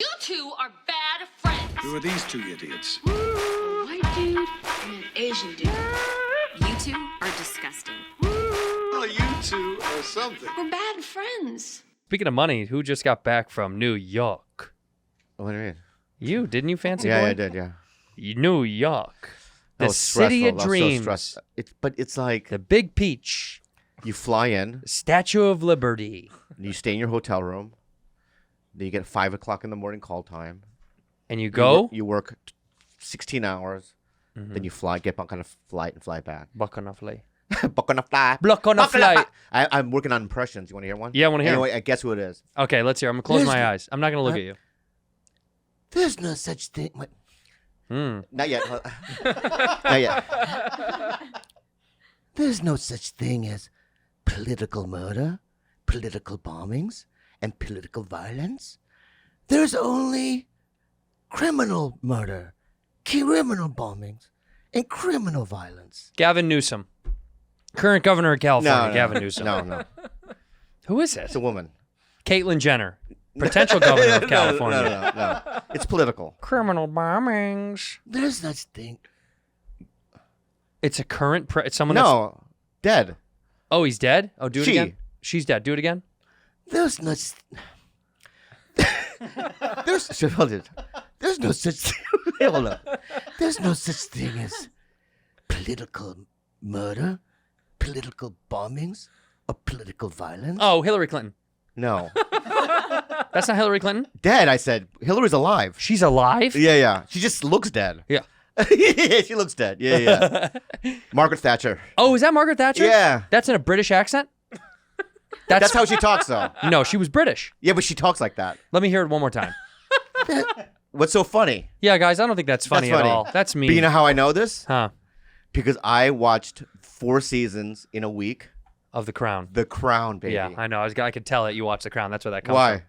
You two are bad friends. Who are these two idiots? A white dude and an Asian dude. You two are disgusting. Well, you two are something. We're bad friends. Speaking of money, who just got back from New York? What do you mean? You, didn't you, fancy Yeah, boy? I did, yeah. New York. The That was city of stressful. That was so dreams. stressful. But it's like The Big Peach. you fly in, Statue of Liberty. you stay in your hotel room, then you get 5 o'clock in the morning call time. And you go? You work 16 hours, then you fly, get back on a flight and fly back. Buck on a flight. Buck on a fly. Buck on a flight. I'm working on impressions. You want to hear one? Yeah, I wanna hear. Anyway, I guess who it is. Okay, let's hear. I'm going to close my eyes. I'm not going to look at you. There's no such thing. What? Hmm. Not yet. Not yet. There's no such thing as political murder, political bombings, and political violence. There's only criminal murder, criminal bombings, and criminal violence. Gavin Newsom. Current governor of California, No. Gavin Newsom. No. Who is it? It's a woman. Caitlyn Jenner. Potential governor of California. No. It's political. Criminal bombings. There's such thing. It's a current... it's someone that's... No. Dead. Oh, he's dead? Oh, do it She. again? She's dead. Do it again? There's no... There's no such thing. Hold up. There's no such thing as political murder, political bombings, or political violence. Oh, Hillary Clinton. No. That's not Hillary Clinton? Dead, I said. Hillary's alive. She's alive? Yeah. She just looks dead. Yeah. Yeah, she looks dead. Yeah. Margaret Thatcher. Oh, is that Margaret Thatcher? Yeah. That's in a British accent? That's how she talks, though. No, she was British. Yeah, but she talks like that. Let me hear it one more time. What's so funny? Yeah, guys, I don't think that's funny, That's funny. at all. That's me. But you know how I know this? Huh. Because I watched 4 seasons in a week. Of The Crown. The Crown, baby. Yeah, I know. I could tell that you watched The Crown. That's where that comes Why? from.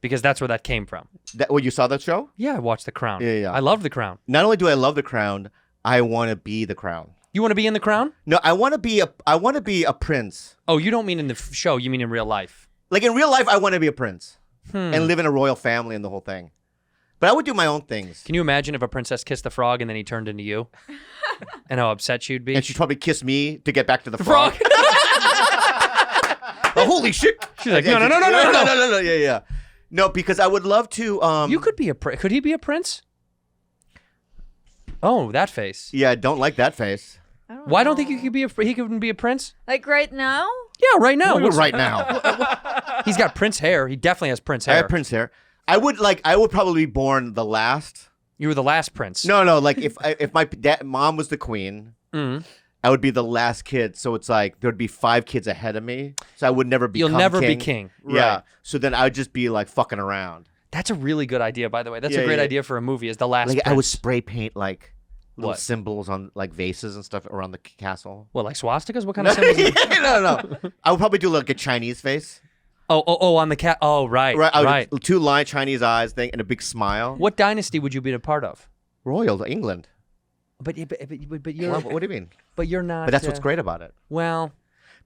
Because that's where that came from. Well, you saw that show? Yeah, I watched The Crown. Yeah. I loved The Crown. Not only do I love The Crown, I want to be the Crown. You want to be in The Crown? No, I want to be a prince. Oh, you don't mean in the show. You mean in real life. Like in real life, I want to be a prince and live in a royal family and the whole thing. But I would do my own things. Can you imagine if a princess kissed the frog and then he turned into you? And how upset she'd be? And she'd probably kiss me to get back to the frog. Oh, holy shit! She's like, no. Yeah. No, because I would love to. You could be a prince. Could he be a prince? Oh, that face. Yeah, I don't like that face. Why don't think he could be a prince? Like right now? Yeah, right now. Right now. He's got prince hair. He definitely has prince I hair. have prince hair. I would probably be born the last. You were the last prince. No, like if my mom was the queen, I would be the last kid. So it's like there'd be 5 kids ahead of me. So I would never be. You'll never be king. Yeah. Right. So then I would just be like fucking around. That's a really good idea, by the way. That's Yeah, a great yeah. idea for a movie. Is the last Like prince. I would spray paint like little What? symbols on like vases and stuff around the castle. What, like swastikas? What kind of symbols? No. I would probably do like a Chinese face. Oh, on the cat. Oh, right. Right. 2 line Chinese eyes thing and a big smile. What dynasty would you be a part of? Royal England. But you're. What do you mean? But you're not. But that's what's great about it. Well.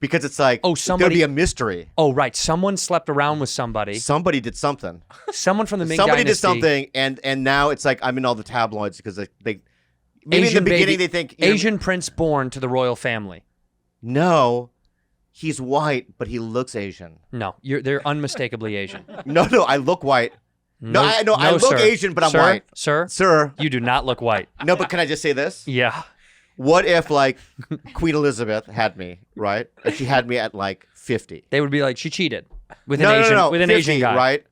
Because it's like, there'd be a mystery. Oh, right. Someone slept around with somebody. Somebody did something. Someone from the Ming Somebody dynasty. did something, and now it's like I'm in all the tabloids because they maybe Asian in the beginning baby, they think Asian prince born to the royal family. No, he's white, but he looks Asian. No, they're unmistakably Asian. No, I look white. I look sir. Asian, but I'm Sir, white. Sir, you do not look white. No, but can I just say this? Yeah. What if like Queen Elizabeth had me, right? And she had me at like 50. They would be like, she cheated with an No, Asian no, with an 50, Asian guy, right?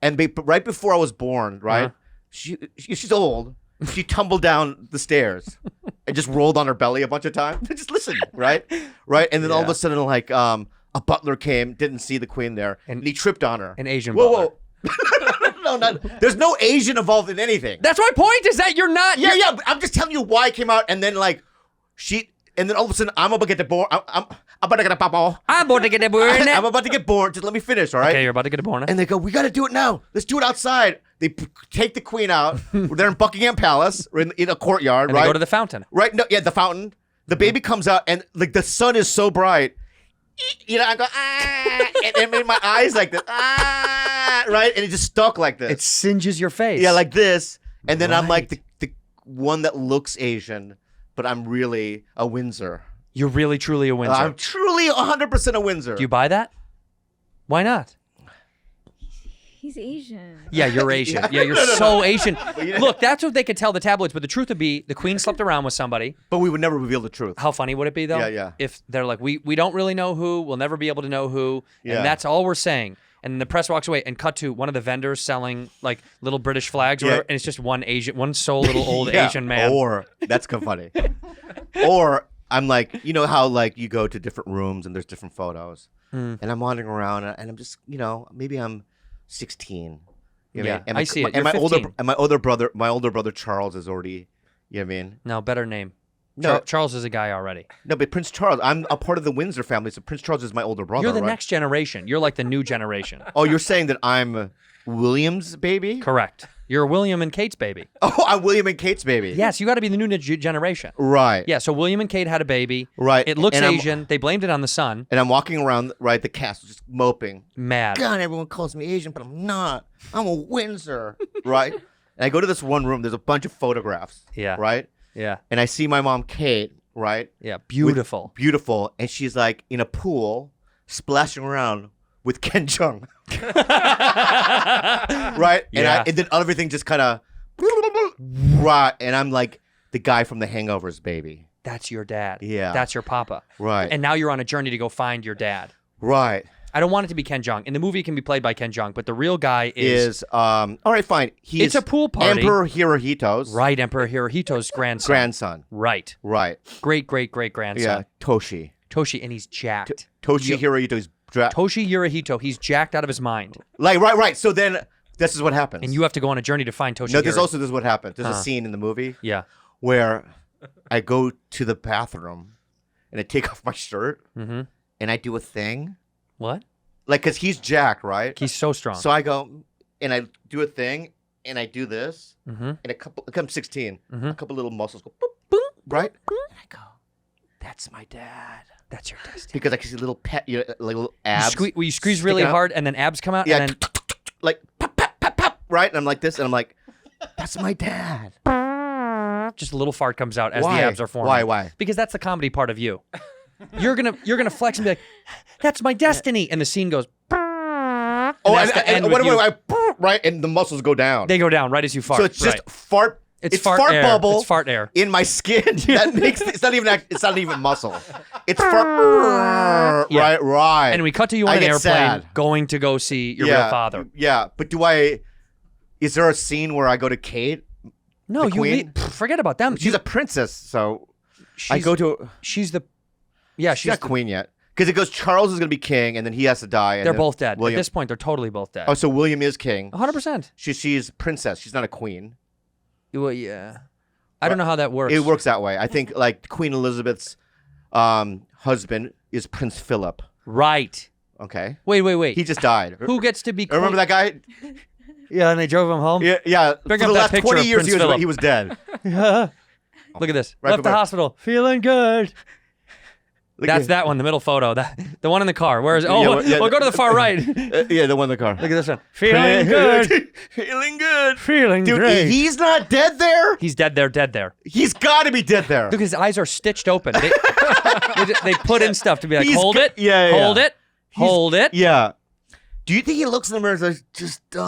And right before I was born, right? Uh-huh. She's old. She tumbled down the stairs and just rolled on her belly a bunch of times. Just listen, right? And then all of a sudden, like a butler came, didn't see the queen there, and he tripped on her. An Asian butler. No, there's no Asian involved in anything. That's my point. Is that you're not? Yeah. But I'm just telling you why it came out, and then like and then all of a sudden I'm about to get born. I'm about to get a papa. I'm about to get born. I'm about to get born. Just let me finish, all right? Okay, you're about to get born. And they go, we got to do it now. Let's do it outside. They take the queen out. They're in Buckingham Palace, or in a courtyard, And right? they go to the fountain. Right? No, yeah, the fountain. The baby comes out, and like the sun is so bright, you know, I go, ah, and it made my eyes like this, ah, right? And it just stuck like this. It singes your face. Yeah, like this. And then I'm like Right. the one that looks Asian, but I'm really a Windsor. You're really, truly a Windsor. I'm truly 100% a Windsor. Do you buy that? Why not? He's Asian. Yeah, you're Asian. Yeah, you're so Asian. Look, that's what they could tell the tabloids, but the truth would be the queen slept around with somebody. But we would never reveal the truth. How funny would it be, though? Yeah, yeah. If they're like, we don't really know who, we'll never be able to know who, Yeah. and that's all we're saying. And the press walks away and cut to one of the vendors selling like little British flags, or Yeah. whatever, and it's just one sole little old Yeah. Asian man. Or, that's kind of funny. Or I'm like, you know how like you go to different rooms and there's different photos. And I'm wandering around and I'm just, you know, maybe I'm 16. You know what Yeah, I mean? And I see it. And You're 15. my older brother Charles is already, you know what I mean? No, better name. No. Charles is a guy already. No, but Prince Charles, I'm a part of the Windsor family, so Prince Charles is my older brother. You're the right? next generation. You're like the new generation. Oh, you're saying that I'm William's baby? Correct. You're William and Kate's baby. Oh, I'm William and Kate's baby. Yes, you got to be the new generation. Right. Yeah, so William and Kate had a baby. Right. It looks And I'm- Asian. They blamed it on the sun. And I'm walking around, right, the castle, just moping. Mad. God, everyone calls me Asian, but I'm not. I'm a Windsor, right? And I go to this one room. There's a bunch of photographs. Yeah. Right. Yeah. And I see my mom, Kate. Right. Yeah. Beautiful. Beautiful, and she's like in a pool, splashing around with Ken Jeong. Right. Yeah. And then everything just kind of, right. And I'm like the guy from The Hangover's baby. That's your dad. Yeah. That's your papa. Right. And now you're on a journey to go find your dad. Right. I don't want it to be Ken Jeong. In the movie, it can be played by Ken Jeong, but the real guy is All right, fine. He's It's a pool party. Emperor Hirohito's right, Emperor Hirohito's grandson. grandson. Right. Right. Great grandson. Yeah. Toshi. Toshi, and he's jacked. Toshi Hirohito's Toshi Hirohito, he's jacked out of his mind. like right. So then this is what happens. And you have to go on a journey to find Toshi No, Hiro. this is what happens. There's a scene in the movie Yeah. where I go to the bathroom and I take off my shirt and I do a thing. What? Like, because he's jacked, right? He's so strong. So I go and I do a thing and I do this and I'm 16. A couple little muscles go boop, boop, right? And I go, that's my dad. That's your destiny. Because I can see little like little abs. You squeeze really sticking out. hard, and then abs come out, Yeah, and then like pop, pop, pop, pop, right? And I'm like this and I'm like, that's my dad. just a little fart comes out as Why? the abs are forming. Why? Because that's the comedy part of you. You're gonna flex and be like, "That's my destiny," and the scene goes. Oh, that's the end with you. right? And the muscles go down. They go down right as you fart. So it's just right. fart. It's fart air. bubble. It's fart air. In my skin. That makes it's not even muscle. It's fart. Yeah. Right. And we cut to you on I an get airplane sad. going to go see your real father. Yeah, but is there a scene where I go to Kate? No, The you queen? forget about them. She's a princess, so I go to. She's the. Yeah, She's not queen yet. Because it goes, Charles is going to be king, and then he has to die. And They're then both dead. William, At this point, they're totally both dead. oh, so William is king. 100%. She's princess. She's not a queen. Well, yeah. I don't know how that works. It works that way. I think like Queen Elizabeth's husband is Prince Philip. Right. Okay. Wait. He just died. Who gets to be queen? Remember that guy? Yeah, and they drove him home. Yeah. Bring For up the that last picture 20 of years, Prince Philip. he was dead. Look at this. Right Left the before- hospital. Feeling good. Look That's at- that one, the middle photo. The one in the car. Where is it? Oh, Yeah, well, yeah, go to the far right. yeah, the one in the car. Look at this one. Feeling good. Feeling good. Feeling Dude, great. he's not dead there. He's dead there. He's got to be dead there. Look, his eyes are stitched open. They put in stuff to be like, He's hold go- it. yeah, Hold yeah. it. Hold it. Yeah. Do you think he looks in the mirror and says, just, I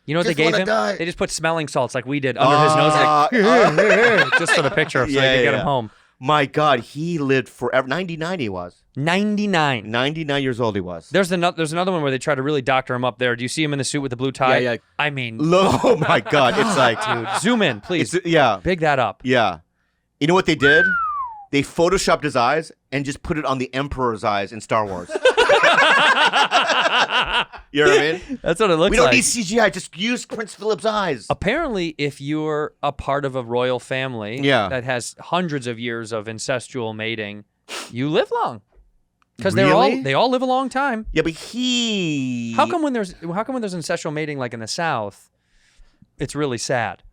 You know what they just gave wanna him? die. They just put smelling salts like we did under his nose, like, just for the picture, so they Yeah, could get yeah. him home. My God, he lived forever. 99 he was. 99. 99 years old he was. There's another one where they try to really doctor him up there. Do you see him in the suit with the blue tie? Yeah. I mean, Oh my God, it's like, dude, zoom in, please. yeah, Big that up. yeah. You know what they did? They photoshopped his eyes and just put it on the Emperor's eyes in Star Wars. You know what I mean? That's what it looks We don't like. need CGI. Just use Prince Philip's eyes. Apparently, if you're a part of a royal family Yeah. that has hundreds of years of incestual mating, you live long. Because Really? they all live a long time. Yeah, but he. How come when there's incestual mating like in the South, it's really sad?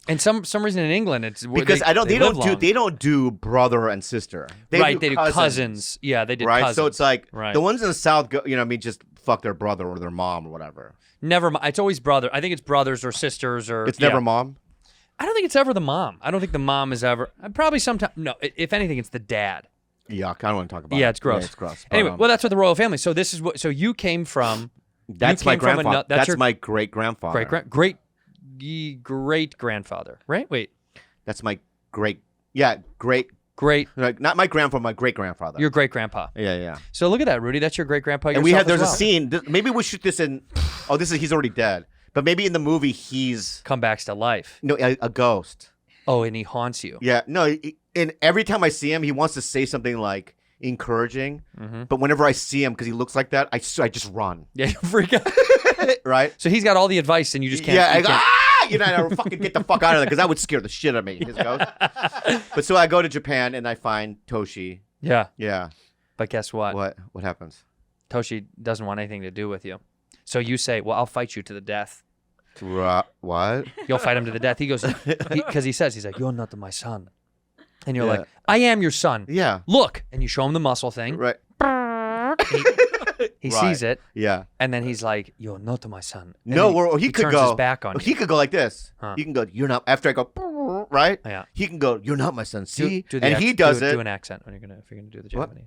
And some reason in England it's Because they don't do brother and sister. They do cousins. Yeah, they did right? cousins. So it's like right. the ones in the South go, just fuck their brother or their mom or whatever. Never. It's always brother. I think it's brothers or sisters or. It's never mom. I don't think it's ever the mom. I don't think the mom is ever. Probably sometimes. No, if anything, it's the dad. Yuck! I don't want to talk about it. Yeah, it's gross. Yeah, it's gross. Anyway, well, that's what the royal family. So this is what. So you came from. That's my grandfather. That's my great grandfather. Great grandfather. Right? Wait. That's my great. Yeah, great. Like, not my grandfather, my great grandfather. Your great grandpa. Yeah. So look at that, Rudy. That's your great grandpa. And there's a scene. Maybe we shoot this in. Oh, he's already dead. But maybe in the movie he's come back to life. No, a ghost. Oh, and he haunts you. Yeah, no. And every time I see him, he wants to say something like encouraging. Mm-hmm. But whenever I see him, because he looks like that, I just run. Yeah, you freak out. Right. So he's got all the advice, and you just can't. Yeah, I go, fucking get the fuck out of there, because that would scare the shit out of me. His ghost. But so I go to Japan and I find Toshi. Yeah. Yeah. But guess what? What happens? Toshi doesn't want anything to do with you. So you say, well, I'll fight you to the death. What? You'll fight him to the death. He goes, because he's like, you're not my son. And you're like, I am your son. Yeah. Look. And you show him the muscle thing. Right. He sees it. Yeah. And then he's like, you're not my son. And no, he could turns go. His back on you. He could go like this. Huh. He can go, you're not, after I go, right? Yeah. He can go, you're not my son. See? He does it. Do an accent if you're going to do the Japanese.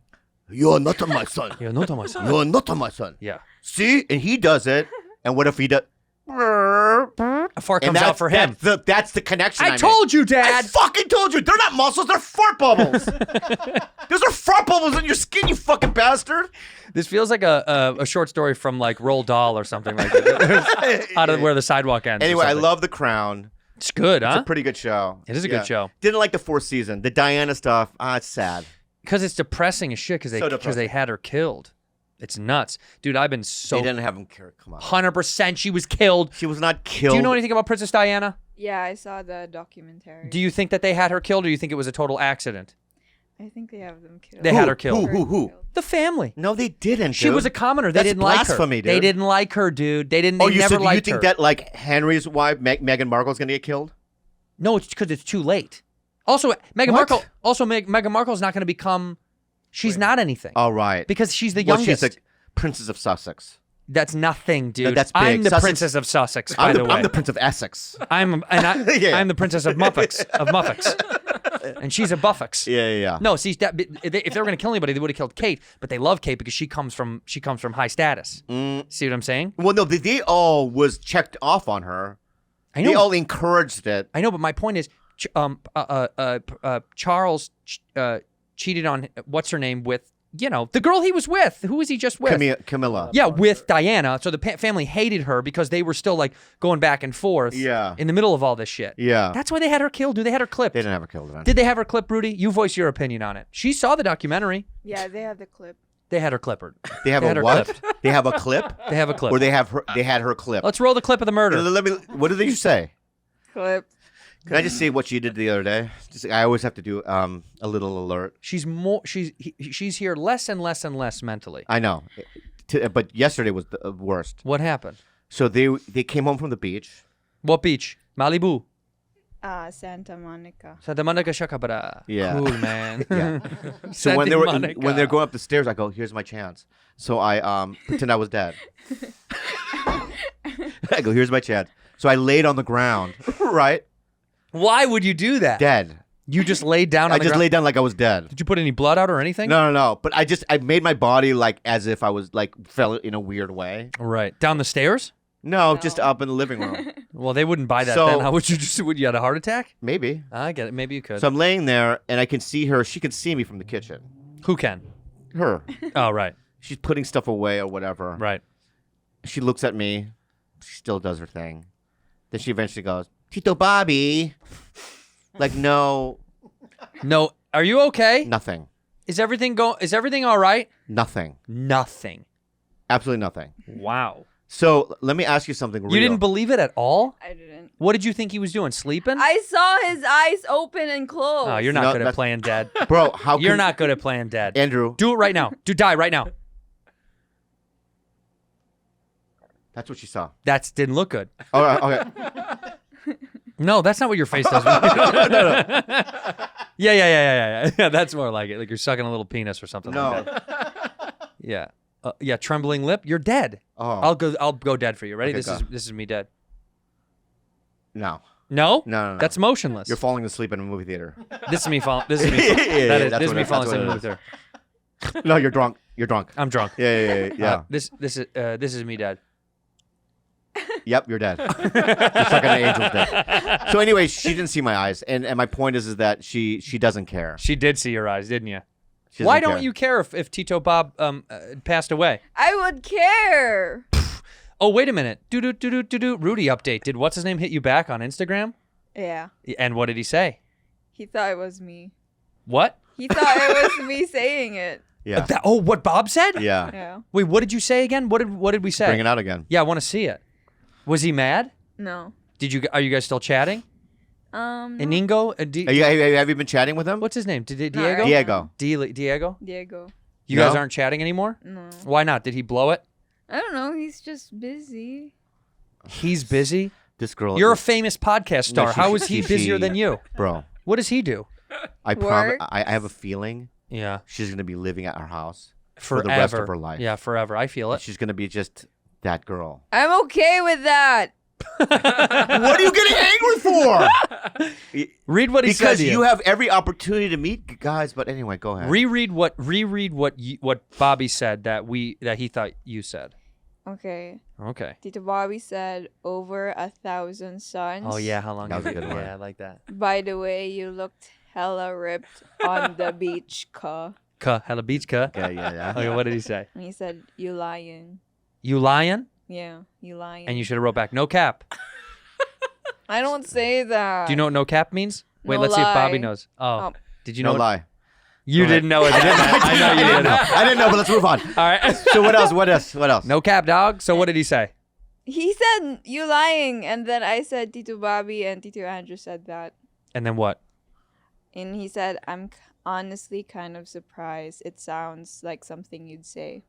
You're not my son. You're not my son. You're not my son. Yeah. See? And he does it. And what if he does? A fart comes out for him. That's the connection. I told you, Dad. I fucking told you. They're not muscles. They're fart bubbles. Those are fart bubbles in your skin, you fucking bastard. This feels like a short story from like Roald Dahl or something like that. Out of where the sidewalk ends. Anyway, I love The Crown. It's good, huh? It's a pretty good show. It is a good show. Didn't like the fourth season. The Diana stuff, it's sad. Because it's depressing as shit because they had her killed. It's nuts. Dude, I've been so... They didn't have him killed. Come on. 100% she was killed. She was not killed. Do you know anything about Princess Diana? Yeah, I saw the documentary. Do you think that they had her killed, or do you think it was a total accident? I think they have them killed. They had her killed. Who? The family. No, they didn't, She was a commoner. They didn't like her. Blasphemy, dude. They didn't like her, dude. They never liked her. Do you think that, like, Henry's wife, Meghan Markle's going to get killed? No, it's because it's too late. Also, Meghan Markle's not going to become... She's not anything. Oh, right. Because she's the youngest. She's the Princess of Sussex. That's nothing, dude. That's big. I'm the Sussex. Princess of Sussex, by the way. I'm the Prince of Essex. I'm the Princess of Muffix. And she's a Buffix. Yeah. No, see, if they were going to kill anybody, they would have killed Kate. But they love Kate because she comes from high status. See what I'm saying? Well, no, they all was checked off on her. I know. They all encouraged it. I know, but my point is, Charles cheated on what's her name with the girl he was with. Who was he just with? Camilla. Yeah, with Diana. So the family hated her because they were still like going back and forth. Yeah. In the middle of all this shit. Yeah. That's why they had her killed. Dude, they had her clipped. They didn't have her killed. Did they have her clipped, Rudy? You voice your opinion on it. She saw the documentary. Yeah, they have the clip. They had her clippered. They have a what? They have a clip? They have a clip. Or they had her clip. Let's roll the clip of the murder. What did you say? Clip. Can I just say what she did the other day? I always have to do a little alert. She's here less and less and less mentally. I know, but yesterday was the worst. What happened? So they came home from the beach. What beach? Malibu. Santa Monica. Santa Monica Shakabara. Yeah. Cool, man. Yeah. So when they're going up the stairs, I go, "Here's my chance." So I pretend I was dead. I go, "Here's my chance." So I laid on the ground, right? Why would you do that? Dead. You just laid down on the ground? I just laid down like I was dead. Did you put any blood out or anything? No. But I made my body like as if I was like fell in a weird way. Right. Down the stairs? No, just up in the living room. Well, they wouldn't buy that then. How would you would you had a heart attack? Maybe. I get it. Maybe you could. So I'm laying there and I can see her. She can see me from the kitchen. Who can? Her. Oh, right. She's putting stuff away or whatever. Right. She looks at me. She still does her thing. Then she eventually goes, "Tito Bobby." Like, no. No. Are you okay? Nothing. Is everything all right? Nothing. Nothing. Absolutely nothing. Wow. So let me ask you something real. You didn't believe it at all? I didn't. What did you think he was doing? Sleeping? I saw his eyes open and close. Oh, you're not good at playing dead. Bro, how You're not good at playing dead. Andrew. Do it right now. Die right now. That's what she saw. That didn't look good. All right, okay. No, that's not what your face does. Yeah. That's more like it. Like you're sucking a little penis or something like that. Yeah. Yeah, trembling lip. You're dead. Oh. I'll go dead for you. Ready? Okay, This is me dead. No. No? No. That's motionless. You're falling asleep in a movie theater. This is me falling. This is me. This is me falling asleep in a movie theater. No, you're drunk. You're drunk. I'm drunk. Yeah. This is me dead. Yep, you're dead. You're sucking an angel's dick. So anyway, she didn't see my eyes, and my point is that she doesn't care. She did see your eyes, didn't you? She Why doesn't don't care. you care if Tito Bob passed away? I would care. Oh, wait a minute. Rudy update. Did what's his name hit you back on Instagram? Yeah. And what did he say? He thought it was me. What? He thought it was me saying it. Yeah. What Bob said? Yeah. Yeah. Wait, what did you say again? What did we say? Bring it out again. Yeah, I want to see it. Was he mad? No. Are you guys still chatting? No. Iningo? Have you been chatting with him? What's his name? Diego? right. Diego. Diego? Diego. You No? guys aren't chatting anymore? No. Why not? Did he blow it? I don't know. He's just busy. He's busy? This girl. You're a famous podcast star. she- How is he she- busier than you? Bro. What does he do? I promise. Work. I have a feeling Yeah. she's gonna be living at our house Forever. for the rest of her life. Yeah, forever. I feel it. She's gonna be just that girl. I'm okay with that. What are you getting angry for? Read what he said Because to you have every opportunity to meet guys. But anyway, go ahead. Reread what Bobby said that he thought you said. Okay. Okay. Tito Bobby said over 1,000 suns. Oh yeah, how long? That was a good one. Yeah, I like that. By the way, you looked hella ripped on the beach, ka. Hella beach ka. Yeah. Okay, what did he say? And he said, you lying. You lying? Yeah, you lying. And you should have wrote back, no cap. I don't say that. Do you know what no cap means? Wait, No let's see if Bobby lie. knows. Oh, did you know? No what- lie. You Go ahead. didn't know it. I know you didn't know. I didn't know, but let's move on. All right. So what else? No cap, dog. So what did he say? He said, you lying. And then I said, Tito Bobby and Tito Andrew said that. And then what? And he said, I'm honestly kind of surprised. It sounds like something you'd say.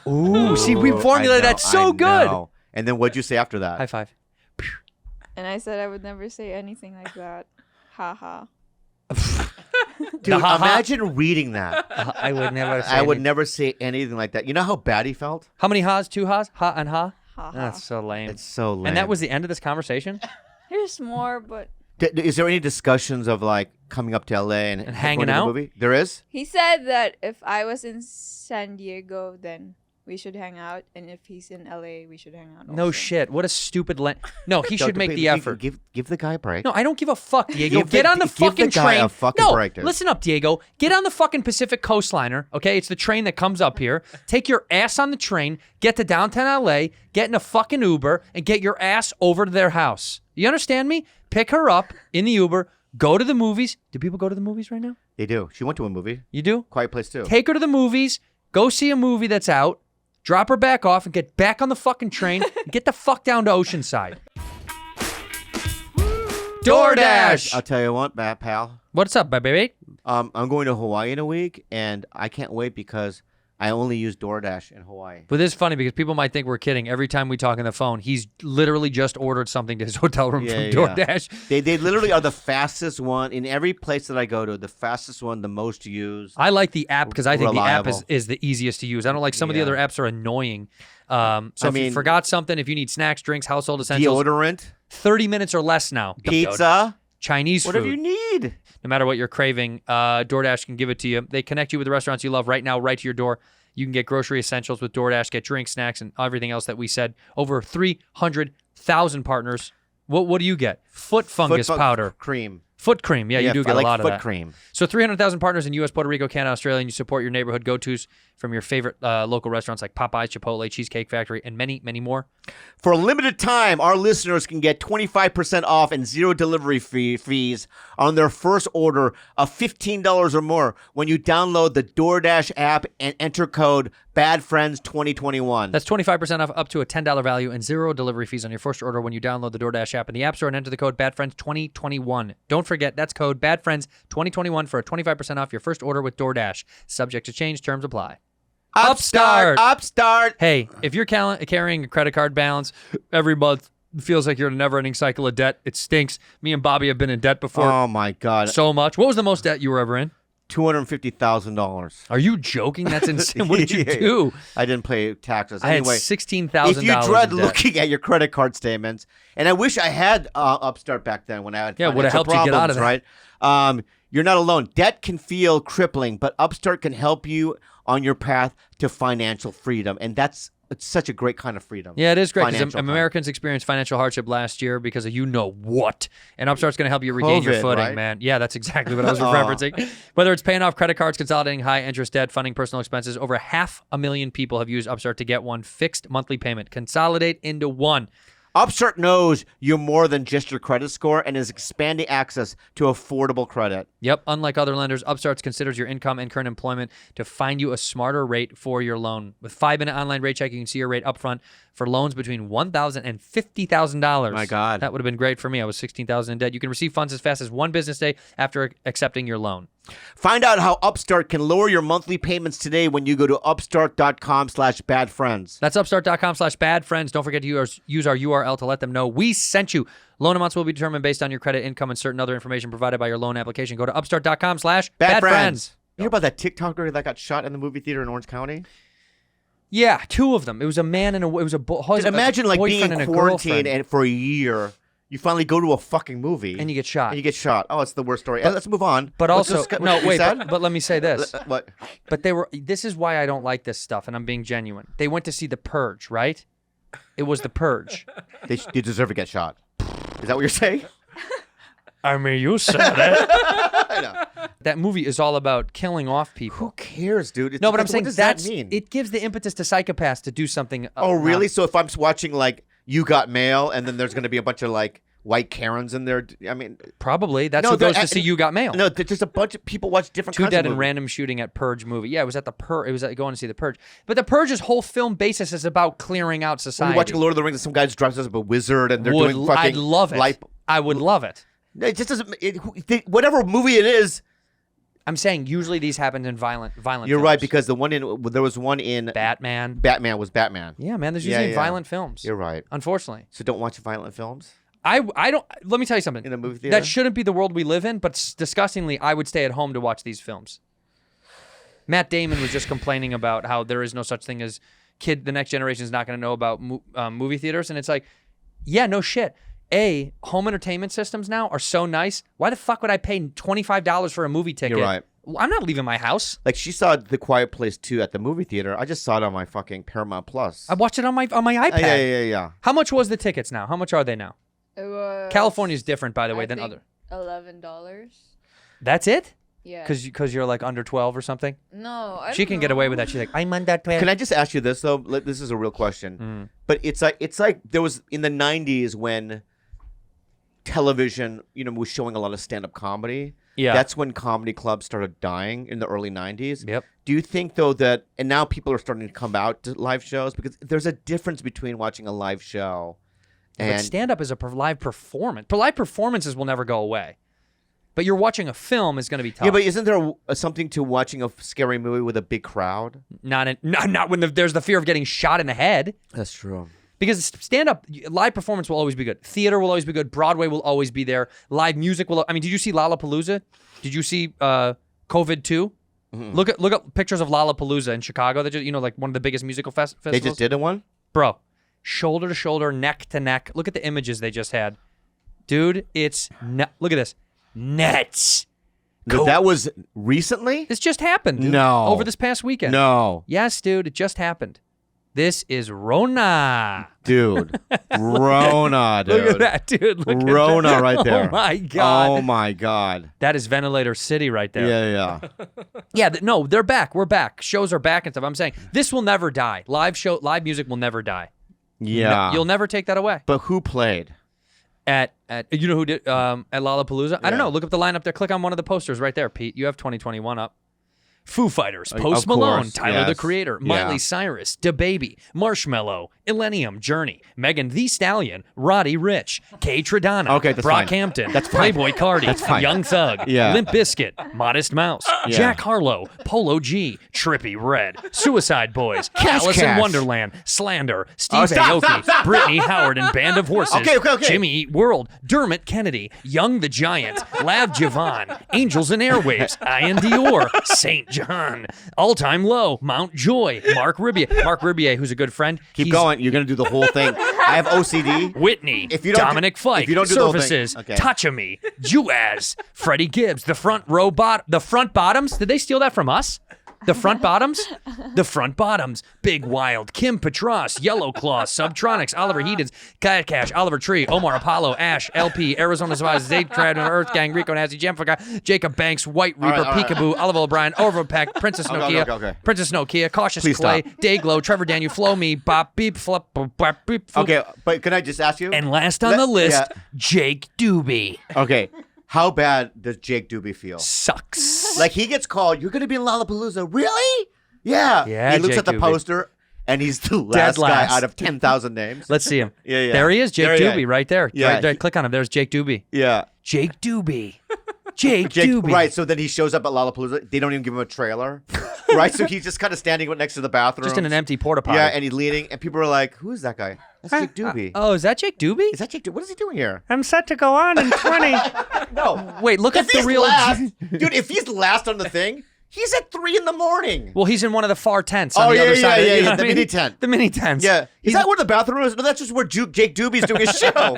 Ooh, see, we formulated that so good. know. And then what'd you say after that? High five. And I said I would never say anything like that. Ha ha. Dude, ha-ha. imagine reading that. I would never say I would anything. never say anything like that. You know how bad he felt? How many ha's? 2 ha's? Ha and ha? Ha ha. That's so lame. It's so lame. And that was the end of this conversation? There's more, but Is there any discussions of like coming up to LA and hanging going to the out? movie? There is? he said that if I was in San Diego, then we should hang out. And if he's in LA, we should hang out. No also. shit. What a stupid No, he should make the effort. Give the guy a break. No, I don't give a fuck, Diego. Give the- Get on the give the fucking guy train. a fucking no, break, dude. listen up, Diego. Get on the fucking Pacific Coastliner, okay? It's the train that comes up here. Take your ass on the train, get to downtown LA, get in a fucking Uber, and get your ass over to their house. You understand me? Pick her up in the Uber, go to the movies. Do people go to the movies right now? They do. She went to a movie. You do? Quiet Place too. Take her to the movies, go see a movie that's out, drop her back off, and get back on the fucking train, and get the fuck down to Oceanside. DoorDash! I'll tell you what, pal. What's up, baby? I'm going to Hawaii in a week, and I can't wait because I only use DoorDash in Hawaii. But this is funny because people might think we're kidding. Every time we talk on the phone, he's literally just ordered something to his hotel room from DoorDash. They literally are the fastest one in every place that I go to. The fastest one, the most used. I like the app because I think the app Reliable. is the easiest to use. I don't like some of the Yeah. other apps are annoying. So if you mean- forgot something, if you need snacks, drinks, household essentials, Deodorant, 30 minutes or less now. pizza, Chinese whatever food. you need. No matter what you're craving, DoorDash can give it to you. They connect you with the restaurants you love right now, right to your door. You can get grocery essentials with DoorDash, get drinks, snacks, and everything else that we said. Over 300,000 partners. What do you get? Foot fungus powder. Cream. Foot cream. Yeah, you do I get like a lot of foot that. cream. So 300,000 partners in U.S., Puerto Rico, Canada, Australia, and you support your neighborhood go-tos from your favorite local restaurants like Popeyes, Chipotle, Cheesecake Factory, and many, many more. For a limited time, our listeners can get 25% off and zero delivery fees on their first order of $15 or more when you download the DoorDash app and enter code BADFRIENDS2021. That's 25% off up to a $10 value and zero delivery fees on your first order when you download the DoorDash app in the App Store and enter the code BADFRIENDS2021. Don't forget, that's code BADFRIENDS2021 for a 25% off your first order with DoorDash. Subject to change, terms apply. Upstart. Hey, if you're carrying a credit card balance every month feels like you're in a never-ending cycle of debt. It stinks. Me and Bobby have been in debt before. Oh my God. So much. What was the most debt you were ever in? $250,000. Are you joking? That's insane. What did you do? I didn't pay taxes. I had Anyway, $16,000. if you dread in debt. looking at your credit card statements, and I wish I had Upstart back then when I had would have helped you get out of that. Right? You're not alone. Debt can feel crippling, but Upstart can help you on your path to financial freedom, and it's such a great kind of freedom. Yeah, it is great because Financial Americans experienced financial hardship last year because of you know what. And Upstart's going to help you regain your COVID, footing, right? man. Yeah, that's exactly what I was referencing. Whether it's paying off credit cards, consolidating high-interest debt, funding personal expenses, over 500,000 people have used Upstart to get one fixed monthly payment. Consolidate into one. Upstart knows you're more than just your credit score and is expanding access to affordable credit. Yep, unlike other lenders, Upstart considers your income and current employment to find you a smarter rate for your loan. With 5-minute online rate check, you can see your rate upfront for loans between $1,000 and $50,000. My God. That would have been great for me. I was $16,000 in debt. You can receive funds as fast as one business day after accepting your loan. Find out how Upstart can lower your monthly payments today when you go to upstart.com/badfriends. That's upstart.com/badfriends. Don't forget to use our URL to let them know we sent you. Loan amounts will be determined based on your credit, income, and certain other information provided by your loan application. Go to upstart.com/badfriends. You hear about that TikToker that got shot in the movie theater in Orange County? Yeah, 2 of them. It was a man and it was a husband. Imagine like being and in a quarantine girlfriend. and for a year, you finally go to a fucking movie And you get shot. And you get shot. Oh, it's the worst story. Let's move on. But What's also, this- no, what you wait, said? but let me say this. What? But this is why I don't like this stuff, and I'm being genuine. They went to see The Purge, right? It was The Purge. They deserve to get shot. Is that what you're saying? I mean, you said it. I know. That movie is all about killing off people. Who cares, dude? No, but I'm what saying does that mean? it gives the impetus to psychopaths to do something. Oh, really? So if I'm watching like You Got Mail, and then there's going to be a bunch of like white Karens in there. I mean, Probably. That's No, who goes they're- to see You Got Mail. no, there's just a bunch of people watch different 2 kinds dead of in movies. random shooting at Purge movie. Yeah, it was at the Purge. It was at going to see the Purge. But the Purge's whole film basis is about clearing out When society. you're watching Lord of the Rings, and some guys dressed up as a wizard, and they're doing fucking. I'd love it. I would love it. It just doesn't. Whatever movie it is, I'm saying usually these happen in violent you're films. right, because there was one in Batman. Batman was Batman. Yeah, man. There's Yeah, usually yeah. violent films. You're right. Unfortunately. So don't watch violent films I don't. Let me tell you something. in a movie theater. That shouldn't be the world we live in, but disgustingly, I would stay at home to watch these films. Matt Damon was just complaining about how there is no such thing as the next generation is not going to know about movie theaters. And it's like, yeah, no shit. Home entertainment systems now are so nice. Why the fuck would I pay $25 for a movie ticket? You're right. Well, I'm not leaving my house. Like she saw The Quiet Place 2 at the movie theater. I just saw it on my fucking Paramount Plus. I watched it on my iPad. Yeah. How much was the tickets now? How much are they now? It was, California's different, by the way, I than think other. $11. That's it? Yeah. Because you're like under 12 or something? No, I She don't can get away know. with that. She's like, I'm under 12. Can I just ask you this though? This is a real question. But it's like there was in the 90s when television, was showing a lot of stand-up comedy. Yeah. That's when comedy clubs started dying in the early 90s. Yep. Do you think though that and now people are starting to come out to live shows because there's a difference between watching a live show But and stand-up is a live performance. But live performances will never go away. But you're watching a film is going to be tough. yeah, but isn't there something to watching a scary movie with a big crowd? not when there's the fear of getting shot in the head. That's true. Because stand-up, live performance will always be good. Theater will always be good. Broadway will always be there. Live music will. I mean, did you see Lollapalooza? Did you see COVID 2? Look at pictures of Lollapalooza in Chicago. That just, like one of the biggest musical festivals. They just did a one? Bro, shoulder to shoulder, neck to neck. Look at the images they just had, dude. It's look at this, nuts. That was recently? This just happened. Dude. No. Over this past weekend. No. Yes, dude. It just happened. This is Rona. Dude. Rona, dude. Look at that, dude. Look at Rona that. right there. Oh my god. Oh my god. That is Ventilator City right there. Yeah. Yeah. No, they're back. We're back. Shows are back and stuff. I'm saying this will never die. Live music will never die. Yeah. You'll never take that away. But who played? At you know who did at Lollapalooza? I don't Yeah. know. Look up the lineup there. Click on one of the posters right there, Pete. You have 2021 up. Foo Fighters, Of Post Malone, course, Tyler the yes. Creator, Yeah. Miley Cyrus, DaBaby, Marshmello, Illenium, Journey, Megan Thee Stallion, Roddy Rich, Kay Tradana, Okay, that's fine. Brockhampton, that's Playboy Cardi, fine. Young Thug, Yeah. Limp Bizkit, Modest Mouse, Yeah. Jack Harlow, Polo G, Trippy Red, Suicide Boys, Alice in Cash. Wonderland, Slander, Steve Oh, stop, Aoki, stop, stop, Brittany Howard and Band of Horses, Okay. Jimmy Eat World, Dermot Kennedy, Young the Giant, Lav Javon, Angels and Airwaves, Ian Dior, St. John, All Time Low, Mount Joy, Mark Ribier, who's a good friend. Keep He's going. You're gonna do the whole thing. I have OCD. Whitney, If you don't do- Dominic Fike, if you don't do the whole thing- Surfaces, okay. Touch-A-Me, Juaz, Freddie Gibbs, the front bottoms. Did they steal that from us? The front bottoms? The front bottoms. Big Wild, Kim Petras, Yellow Claw, Subtronics, Oliver Heedens, Cat Cash, Oliver Tree, Omar Apollo, Ash, LP, Arizona Survivors, Zay Trad, Earth Gang, Rico Nasty, Jamfaka, Jacob Banks, White Reaper, all right. Peekaboo, Oliver O'Brien, Overpack, Princess Nokia, okay. Princess Nokia, Cautious Please Clay, stop. Dayglow, Trevor Daniel, Flow Me, Bop Beep, Flip, Bop Beep, Flip. Okay, but can I just ask you? And last on the list, yeah. Jake Duby. Okay, how bad does Jake Duby feel? Sucks. Like he gets called, you're gonna be in Lollapalooza. Really? Yeah. Yeah, He looks Jake at the Duby. poster, and he's the last guy last. out of 10,000 names. Let's see him. Yeah. There he is, Jake There, Duby, right there. Yeah. Right there. Click on him. There's Jake Duby. Yeah. Jake Duby. Jake Jake, Duby. right, so then he shows up at Lollapalooza. They don't even give him a trailer. Right? So he's just kind of standing next to the bathroom. Just in an empty porta potty. Yeah, and he's leaning, and people are like, who is that guy? That's Jake Duby. Oh, is that Jake Duby? Is that Jake Duby? What is he doing here? I'm set to go on in 20. No. Wait, look If at the he's real. last, dude, if he's last on the thing, he's at 3 a.m. Well, he's in one of the far tents on Oh, the yeah, other yeah, side. yeah, you know yeah, what the I mean? mini tent. The mini tents. Yeah. Is He's that where the bathroom is? No, that's just where Jake Duby's doing his show.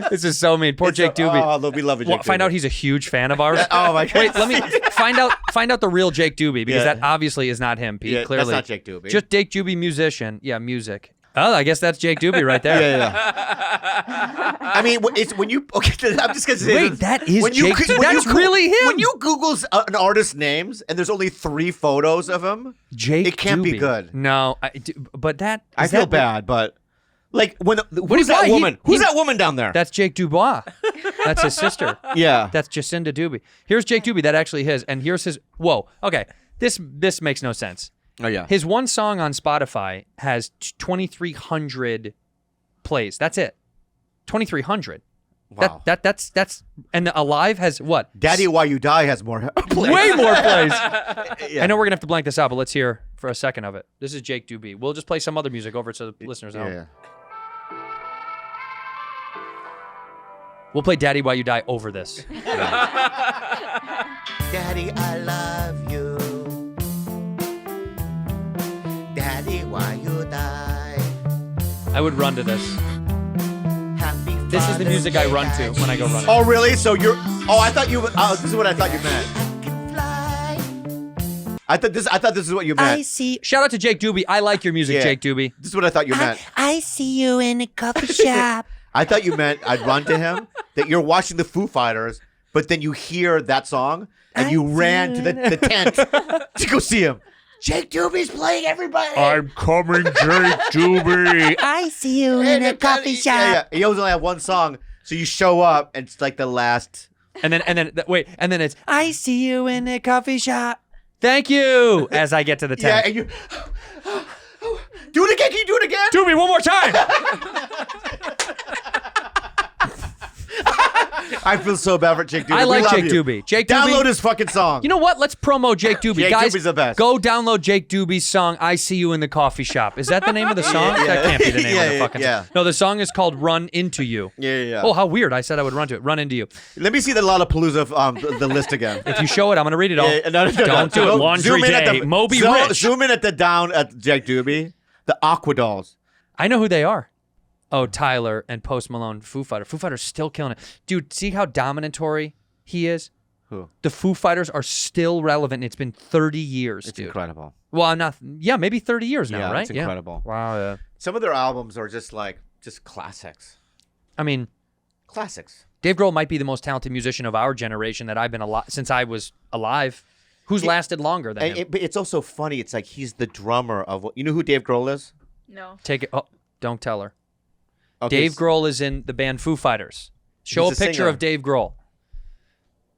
This is so mean. Poor Jake Duby. Oh, we love it, Jake Well, find Duby. out he's a huge fan of ours. Oh, my God. Wait, let me find out the real Jake Duby because Yeah. that obviously is not him, Pete. Yeah, Clearly, that's not Jake Duby. Just Jake Duby, musician. Yeah, music. Oh, I guess that's Jake Duby right there. Yeah. I mean, it's when you okay. I'm just gonna say. Wait, this. that is when you, Jake. when That's you, really him. When you Google an artist's names and there's only 3 photos of him, Jake, it can't be Duby. good. No, but that I is feel that- bad, but like who's why? that He- woman? Who's he- that woman down there? That's Jake Dubois. That's his sister. Yeah. That's Jacinda Duby. Here's Jake Duby. That actually his, and here's his. Whoa. Okay. This makes no sense. Oh yeah. His one song on Spotify has 2,300 plays. That's it. 2,300. Wow. That's and the Alive has what? Daddy, Why You Die has more. plays. Way more plays. Yeah. I know we're gonna have to blank this out, but let's hear for a second of it. This is Jake Duby. We'll just play some other music over so the listeners know. Yeah. We'll play Daddy Why You Die over this. Daddy, I love you. Daddy, why you die? I would run to this. Happy This is the music I run to when I go running. Oh, really? So you're? Oh, I thought you. This is what I thought you meant. I thought this is what you meant. see. Shout out to Jake Duby. I like your music, Yeah. Jake Duby. This is what I thought you meant. I see you in a coffee shop. I thought you meant I'd run to him, that you're watching the Foo Fighters, but then you hear that song and you ran to the tent to go see him. Jake Duby's playing, everybody. coming, Jake Duby. I see you in a coffee shop. Yeah. He always only have one song, so you show up and it's like the last. And then it's I see you in a coffee shop. Thank you. As I get to the tent. Yeah, and you. Do it again. Can you do it again? Duby, one more time. I feel so bad for Jake Duby. I We like love Jake you. Duby. Jake Download Duby. his fucking song. You know what? Let's promo Jake Duby. Jake Guys, Duby's the best. go download Jake Duby's song, I See You in the Coffee Shop. Is that the name of the song? Yeah. That can't be the name of the Yeah, fucking yeah. song. No, the song is called Run Into You. Yeah. Oh, how weird. I said I would run to it. Run Into You. Let me see the Lollapalooza the list again. If you show it, I'm going to read it all. Yeah, no, Don't do it. Go- Laundry zoom in at Day. the- Moby zo- Rich. Zoom in at the down at Jake Duby. The Aqua Dolls. I know who they are. Oh, Tyler and Post Malone, Foo Fighter. Foo Fighters still killing it. Dude, see how dominatory he is? Who? The Foo Fighters are still relevant. It's been 30 years, It's dude. incredible. Well, I'm not. Yeah, maybe 30 years now, Yeah, right? it's incredible. Wow. Yeah. Some of their albums are just classics. I mean, Classics. Dave Grohl might be the most talented musician of our generation that I've been alive since I was alive. Who's lasted longer than him? But it's also funny. It's like he's the drummer of. You know who Dave Grohl is? No. Take it. Oh, don't tell her. Okay, Dave Grohl is in the band Foo Fighters. Show a He's a picture singer. of Dave Grohl.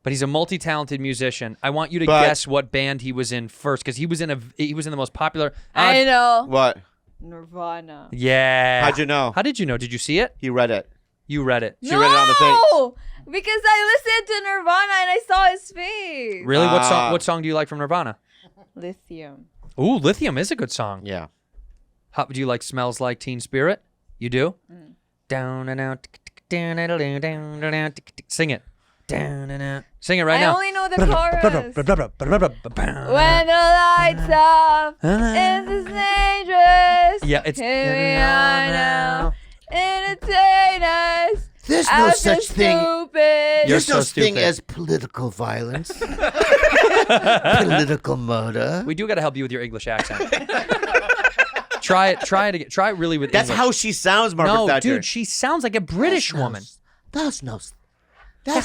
But he's a multi-talented musician. I want you to But- guess what band he was in first, because he was in the most popular. I know. What? Nirvana. Yeah. How'd you know? How did you know? Did you see it? He read it. You read it. She read it on the thing. No, because I listened to Nirvana and I saw his face. Really? What song do you like from Nirvana? Lithium. Ooh, Lithium is a good song. Yeah. How do you like Smells Like Teen Spirit? You do? Down and out. Sing it. Down and out. Sing it right I now. only know the chorus. When the lights off, it's dangerous. Yeah, it's. Here we are now. Entertain us. There's no After such thing. stupid. You're There's no so such thing stupid. as political violence, political murder. We do got to help you with your English accent. Try it again. Try it really with That's English. how she sounds, Margaret No, Thatcher. dude, she sounds like a British woman. There's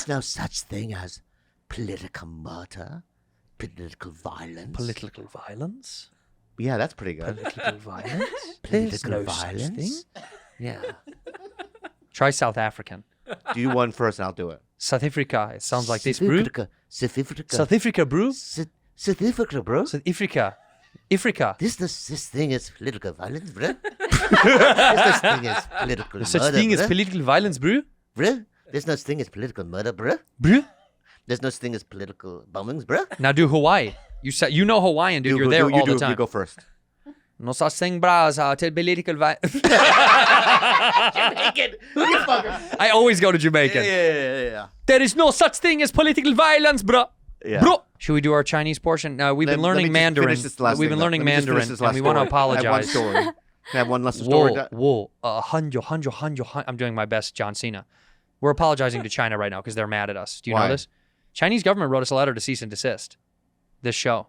no such thing as political murder, political violence. Political violence? Yeah, that's pretty good. Political violence? There's Political no such violence? thing. Yeah. Try South African. Do you one first and I'll do it. South Africa. It sounds like this, bro. South Africa. South Africa, bro. South Africa, bro. South Africa. Africa. This thing is political violence, bro. This thing is political There's such murder, thing as bro. political violence, bro. Bro. There's no such thing as political murder, bro. Bro. There's no such thing as political bombings, bro. Now do Hawaii. You know Hawaiian, dude. You're there all the time. You go first. No such thing, bras. Political violence. Jamaican. You fucker. I always go to Jamaican. Yeah. There is no such thing as political violence, bro. Yeah. Bro. Should we do our Chinese portion? No, we've been learning Mandarin. We've been learning Mandarin, and we want to apologize. I have one story. Can I have one last story? Whoa. I'm doing my best, John Cena. We're apologizing to China right now because they're mad at us. Do you Why? know this? Chinese government wrote us a letter to cease and desist this show.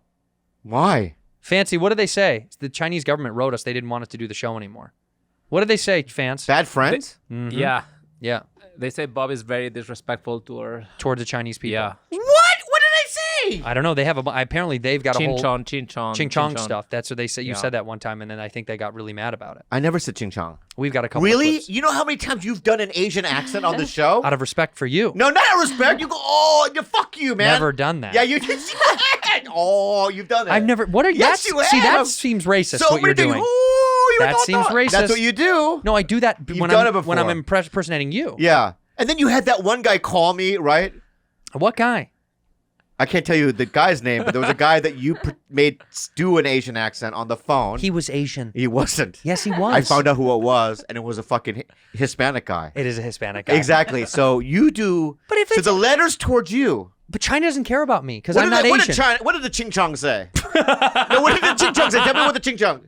Why? Fancy, what did they say? The Chinese government wrote us. They didn't want us to do the show anymore. What did they say, fans? Bad friends? Mhm. Yeah. Yeah. They say Bob is very disrespectful to her. Towards the Chinese people. Yeah. What? What did I say? I don't know. They have apparently they've got a whole Ching chong. Ching Chong stuff. That's what they say. You Yeah. said that one time, and then I think they got really mad about it. I never said ching chong. We've got a couple. Of Really? clips. You know how many times you've done an Asian accent on the show? Out of respect for you. No, not out of respect. You go, fuck you, man. Never done that. Yeah, you did. Oh, you've done it. I've never. What are Yes, that's, you See, that have. seems racist. So what you're many things. doing. Oh, you That thought seems racist. That's what you do. No, I do that You've when done I'm it when I'm before. impersonating you. Yeah. And then you had that one guy call me, right? What guy? I can't tell you the guy's name, but there was a guy that you made do an Asian accent on the phone. He was Asian. He wasn't. Yes, he was. I found out who it was, and it was a fucking Hispanic guy. It is a Hispanic guy. Exactly. So you do. But if so it's- the letters towards you. But China doesn't care about me because What I'm did not the- Asian. What did the Ching Chong say? No, what did the Ching Chong say? Tell me what the Ching Chong.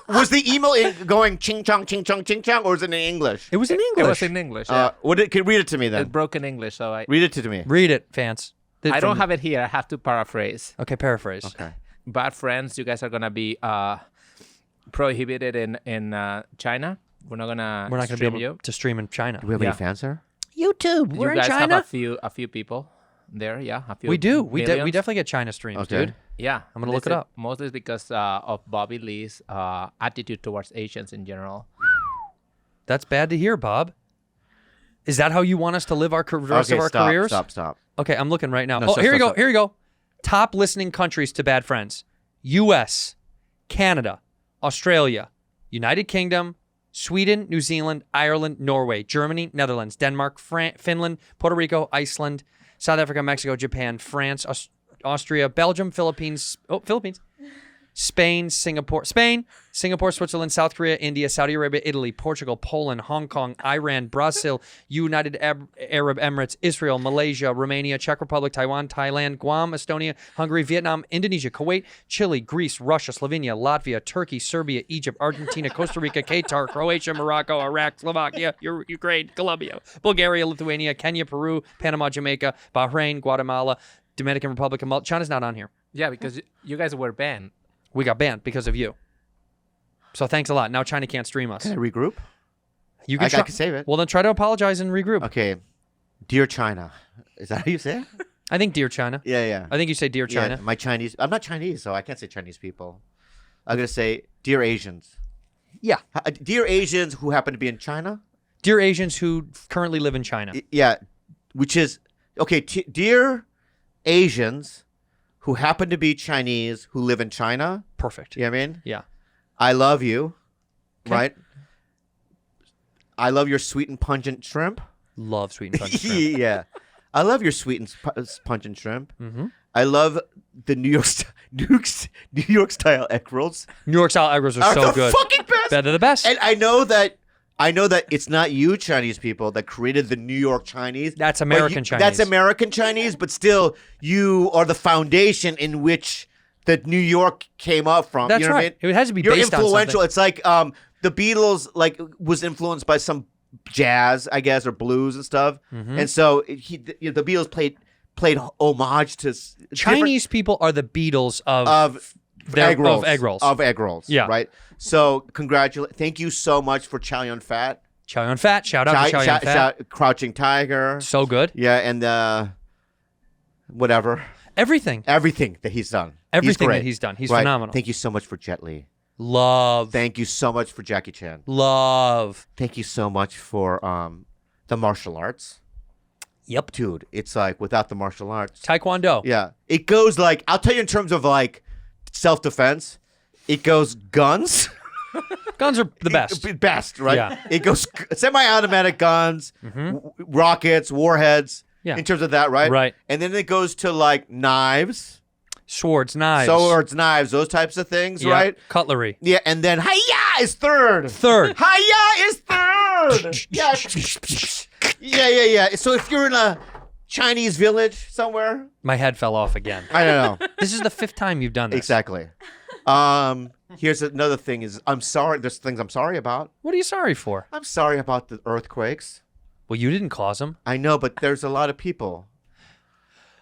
Was the email going Ching Chong, Ching Chong, Ching Chong, or was it in English? It was in It English. was in English. Yeah. Can read it to me then. It's broken English, so Read it to me. Read it, fans. I don't have it here. I have to paraphrase. Okay, paraphrase. Okay. Bad friends, you guys are gonna be prohibited in China. We're not gonna. We're not going to be stream able you. to stream in China. Do we have Yeah. any fans there? YouTube. We're you in guys China. have a few people there. Yeah, a few. We do. We millions. definitely get China streams, Okay. dude. Yeah, I'm gonna look it up. Mostly because of Bobby Lee's attitude towards Asians in general. That's bad to hear, Bob. Is that how you want us to live the rest of our stop, careers? Stop. Okay, I'm looking right now. No, Oh, stop, here you stop, go. stop. Here you go. Top listening countries to Bad Friends: U.S., Canada, Australia, United Kingdom, Sweden, New Zealand, Ireland, Norway, Germany, Netherlands, Denmark, Finland, Puerto Rico, Iceland, South Africa, Mexico, Japan, France, Austria, Belgium, Philippines, Spain, Singapore, Switzerland, South Korea, India, Saudi Arabia, Italy, Portugal, Poland, Hong Kong, Iran, Brazil, United Arab Emirates, Israel, Malaysia, Romania, Czech Republic, Taiwan, Thailand, Guam, Estonia, Hungary, Vietnam, Indonesia, Kuwait, Chile, Greece, Russia, Slovenia, Latvia, Turkey, Serbia, Egypt, Argentina, Costa Rica, Qatar, Croatia, Morocco, Iraq, Slovakia, Ukraine, Colombia, Bulgaria, Lithuania, Kenya, Peru, Panama, Jamaica, Bahrain, Guatemala, Dominican Republic, and Malta. China's not on here. Yeah, because you guys were banned. We got banned because of you. So thanks a lot. Now China can't stream us. Can I regroup? You I try- can save it. Well, then try to apologize and regroup. Okay. Dear China. Is that how you say it? I think dear China. Yeah. I think you say dear China. Yeah, my Chinese. I'm not Chinese, so I can't say Chinese people. I'm going to say dear Asians. Yeah. Dear Asians who happen to be in China. Dear Asians who currently live in China. Yeah. Which is, okay, dear Asians who happen to be Chinese who live in China. Perfect. You know what I mean? Yeah. I love you, right? I love your sweet and pungent shrimp. Love sweet and pungent shrimp. Yeah. I love your sweet and pungent shrimp. Mm-hmm. I love the New York style egg rolls. New York style egg rolls are so the good. Fucking best. They're the best. And I know that it's not you Chinese people that created the New York Chinese. That's American Chinese. That's American Chinese, but still, you are the foundation in which the New York came up from. That's you know right. What I mean? It has to be You're based on influential. something. It's like the Beatles was influenced by some jazz, I guess, or blues and stuff. Mm-hmm. And so the Beatles played homage to Chinese people are the Beatles of egg rolls. Of egg rolls. Yeah. Right. So thank you so much for Chow Yun Fat. Chow Yun Fat. Shout out to Chow Yun Fat. Crouching Tiger. So good. Yeah, and whatever. Everything that he's done. Everything that he's done. He's right. phenomenal. Thank you so much for Jet Li. Love. Thank you so much for Jackie Chan. Love. Thank you so much for the martial arts. Yep. Dude, it's like without the martial arts. Taekwondo. Yeah. It goes like, I'll tell you in terms of like self-defense, it goes guns. Guns are the best. Best, right? Yeah. It goes semi-automatic guns, rockets, warheads, in terms of that, right? Right. And then it goes to like knives. Swords, knives. Those types of things, Yeah. right? Cutlery. Yeah, and then hiya is third. Hiya is third. Yeah. So if you're in a Chinese village somewhere, My head fell off again. I don't know. This is the 5th time you've done this. Exactly. Here's another thing is I'm sorry. There's things I'm sorry about. What are you sorry for? I'm sorry about the earthquakes. Well, you didn't cause them. I know, but there's a lot of people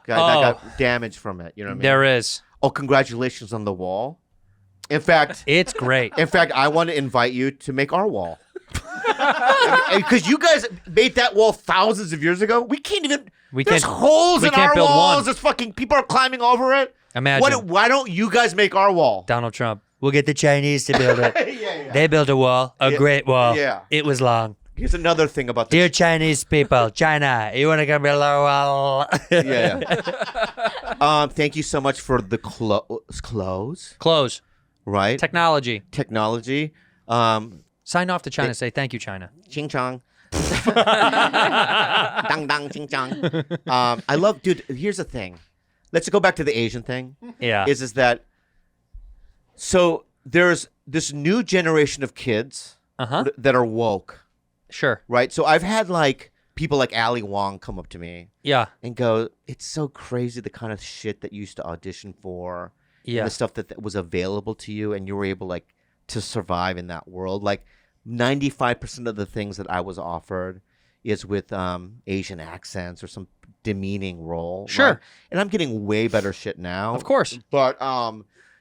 that got damaged from it. You know what I mean? There is. Oh, congratulations on the wall. In fact, It's great. I want to invite you to make our wall. Because you guys made that wall thousands of years ago. We can't even. There's holes in our build walls. one. There's fucking people are climbing over it. Imagine. Why don't you guys make our wall? Donald Trump. We'll get the Chinese to build it. Yeah. They built a wall, a great wall. Yeah. It was long. Here's another thing about Dear this. Chinese people, China, you want to come build our wall? Yeah. Thank you so much for the clothes. Close. Right. Technology. Sign off to China. Say thank you, China. Ching chong. Dang dang ching chong. I love, dude. Here's the thing. Let's go back to the Asian thing. Yeah. Is that so? There's this new generation of kids that are woke. Sure. Right. So I've had like people like Ali Wong come up to me. Yeah. And go, it's so crazy the kind of shit that you used to audition for. Yeah. And the stuff that was available to you, and you were able like to survive in that world. Like 95% of the things that I was offered is with Asian accents or some demeaning role. Sure. Right? And I'm getting way better shit now. Of course. But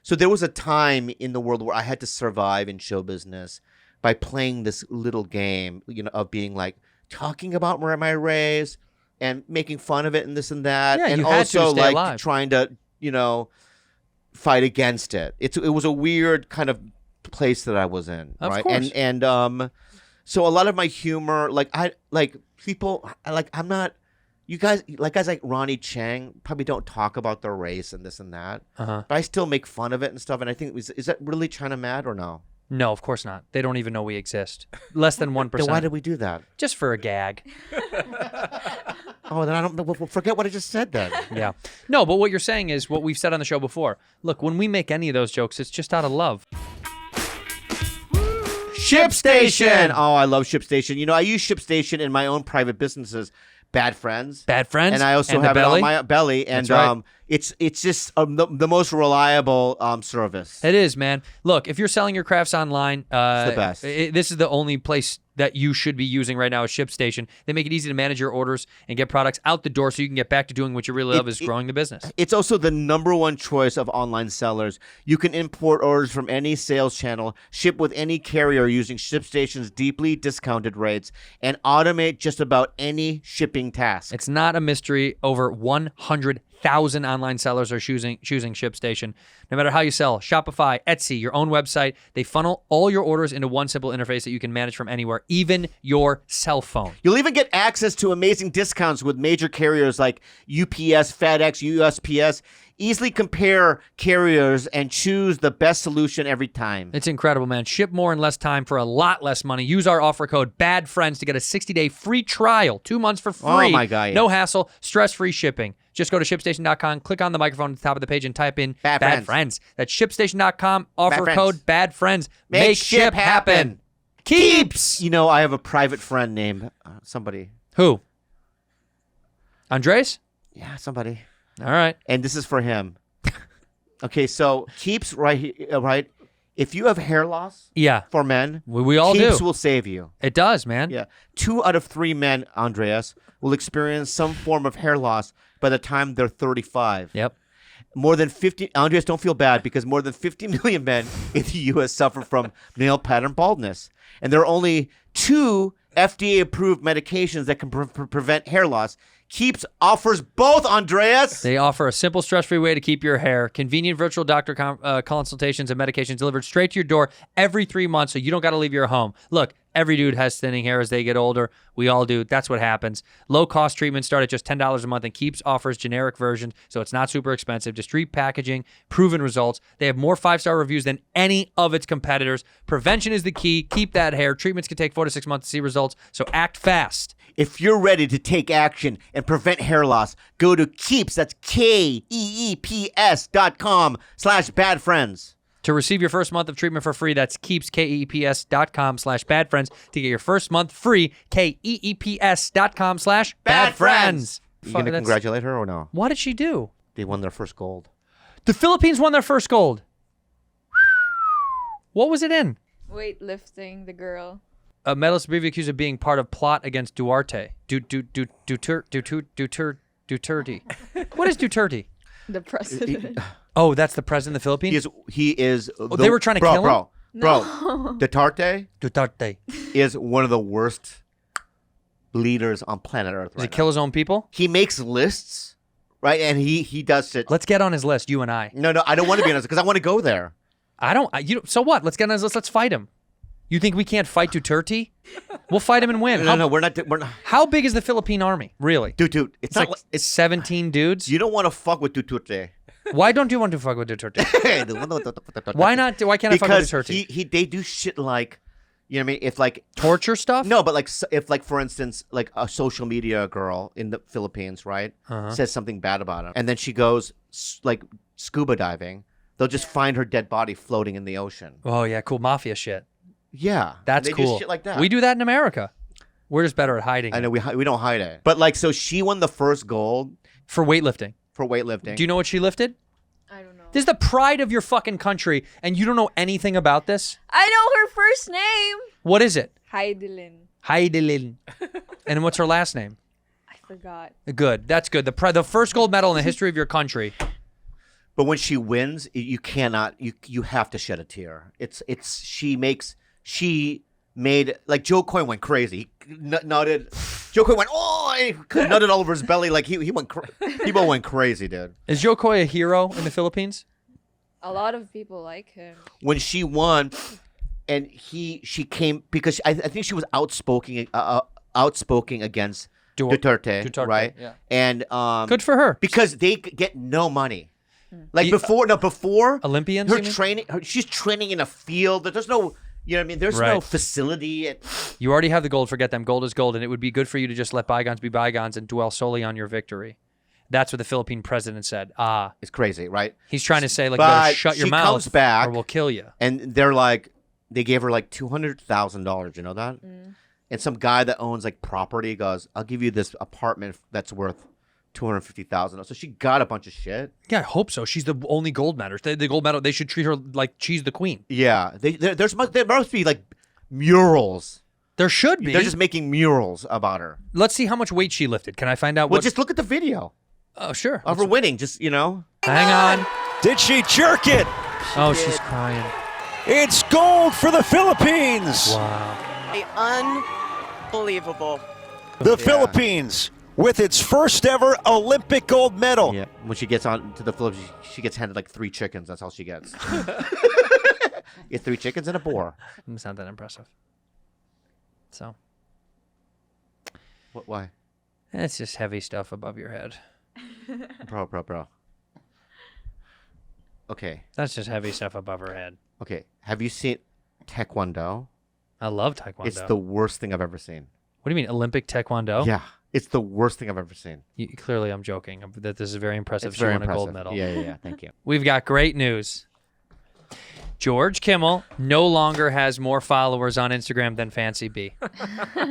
so there was a time in the world where I had to survive in show business by playing this little game, of being like talking about where my race and making fun of it and this and that. Yeah, and you had to also stay like alive. trying to, fight against it. It was a weird kind of place that I was in. Of right. course. And so a lot of my humor, I'm not. You guys like Ronnie Chang probably don't talk about their race and this and that, but I still make fun of it and stuff. And I think is that really China mad or no? No, of course not. They don't even know we exist. Less than 1%. Then why did we do that? Just for a gag. Oh, then I don't. Well, forget what I just said then. Yeah. No, but what you're saying is what we've said on the show before. Look, when we make any of those jokes, it's just out of love. ShipStation. Oh, I love ShipStation. I use ShipStation in my own private businesses. Bad Friends. And I also have it on my belly. And That's right. it's just the most reliable service. It is, man. Look, if you're selling your crafts online, It's the best. This is the only place that you should be using right now is ShipStation. They make it easy to manage your orders and get products out the door so you can get back to doing what you really love is growing the business. It's also the #1 choice of online sellers. You can import orders from any sales channel, ship with any carrier using ShipStation's deeply discounted rates, and automate just about any shipping task. It's not a mystery. Over 100,000 online sellers are choosing ShipStation. No matter how you sell, Shopify, Etsy, your own website, they funnel all your orders into one simple interface that you can manage from anywhere, even your cell phone. You'll even get access to amazing discounts with major carriers like UPS, FedEx, USPS, Easily compare carriers and choose the best solution every time. It's incredible, man. Ship more in less time for a lot less money. Use our offer code BADFRIENDS to get a 60-day free trial. 2 months for free. Oh, my God, yeah. No hassle. Stress-free shipping. Just go to ShipStation.com, click on the microphone at the top of the page, and type in Bad Friends. That's ShipStation.com. Offer Bad code friends. BADFRIENDS. Make ship happen. Keeps. You know, I have a private friend named somebody. Who? Andrés? Yeah, somebody. All right. And this is for him. Okay, so Keeps right. If you have hair loss Yeah. for men, We all Keeps do. will save you. It does, man. Yeah. 2 out of 3 men, Andreas, will experience some form of hair loss by the time they're 35. Yep. More than 50, Andreas, don't feel bad because more than 50 million men in the U.S. suffer from male pattern baldness. And there are only 2 FDA-approved medications that can prevent hair loss. Keeps offers both, Andreas. They offer a simple, stress-free way to keep your hair, convenient virtual doctor consultations and medications delivered straight to your door every 3 months so you don't got to leave your home. Look, every dude has thinning hair as they get older. We all do. That's what happens. Low-cost treatments start at just $10 a month, and Keeps offers generic versions, so it's not super expensive. Discreet packaging, proven results. They have more 5-star reviews than any of its competitors. Prevention is the key. Keep that hair. Treatments can take 4 to 6 months to see results, so act fast. If you're ready to take action and prevent hair loss, go to Keeps. That's KEEPS.com/badfriends. To receive your first month of treatment for free, that's Keeps, KEEPS.com/badfriends. To get your first month free, KEEPS.com/badfriends. You going to congratulate her or no? What did she do? They won their first gold. The Philippines won their first gold. What was it in? Weightlifting, the girl. A medalist briefly accused of being part of plot against Duarte. Duterte. What is Duterte? The president. Oh, that's the president of the Philippines? He is. They were trying to kill him? Bro, Duterte Duterte. is one of the worst leaders on planet Earth. Does he kill his own people? He makes lists, right? And he does it. Let's get on his list, you and I. No, I don't want to be on his because I want to go there. So what? Let's get on his list. Let's fight him. You think we can't fight Duterte? We'll fight him and win. No, we're not. How big is the Philippine army, really? Dude, it's not. It's 17 dudes. You don't want to fuck with Duterte. Why don't you want to fuck with Duterte? Why not? Why can't I fuck with Duterte? Because they do shit like, you know what I mean? If like torture stuff? No, but like if like for instance like a social media girl in the Philippines, right, says something bad about him, and then she goes like scuba diving, they'll just find her dead body floating in the ocean. Oh yeah, cool mafia shit. Yeah, that's they cool. do shit like that. We do that in America. We're just better at hiding. I know we don't hide it, but like so she won the first gold for weightlifting. Do you know what she lifted? I don't know. This is the pride of your fucking country, and you don't know anything about this? I know her first name. What is it? Heidelin. And what's her last name? I forgot. Good. That's good. The first gold medal in the history of your country. But when she wins, you cannot. You have to shed a tear. She made like Joe Coy went crazy. He nutted. Joe Coy went he nutted all over his belly like he went. People went crazy, dude. Is Joe Coy a hero in the Philippines? A lot of people like him. When she won, and she came because I think she was outspoken against Duterte, right? Yeah. And good for her because they get no money. Like before Olympians. She's training in a field. There's no. You know what I mean? There's no facility. You already have the gold. Forget them. Gold is gold, and it would be good for you to just let bygones be bygones and dwell solely on your victory. That's what the Philippine president said. It's crazy, right? He's trying to say, like, you better shut your mouth comes back, or we'll kill you. And they're like, they gave her like $200,000. You know that? And some guy that owns like property goes, "I'll give you this apartment that's worth $250,000." So she got a bunch of shit. Yeah, I hope so. She's the only gold medalist. The gold medal. They should treat her like she's the queen. Yeah, there must be like murals. There should be. They're just making murals about her. Let's see how much weight she lifted. Can I find out? Well, just look at the video. Oh, sure. Of her winning. Just Hang on. Did she jerk it? Oh, she's crying. It's gold for the Philippines. Wow. Unbelievable. The Philippines with its first ever Olympic gold medal. Yeah. When she gets on to the Philippines, she gets handed like 3 chickens. That's all she gets. It's 3 chickens and a boar. It's not that impressive. So. Why? It's just heavy stuff above your head. Bro. Okay. That's just heavy stuff above her head. Okay. Have you seen Taekwondo? I love Taekwondo. It's the worst thing I've ever seen. What do you mean, Olympic Taekwondo? Yeah. It's the worst thing I've ever seen. Clearly, I'm joking. That this is very impressive. It's She very won impressive. a gold medal. Yeah. Thank you. We've got great news. George Kimmel no longer has more followers on Instagram than Fancy B.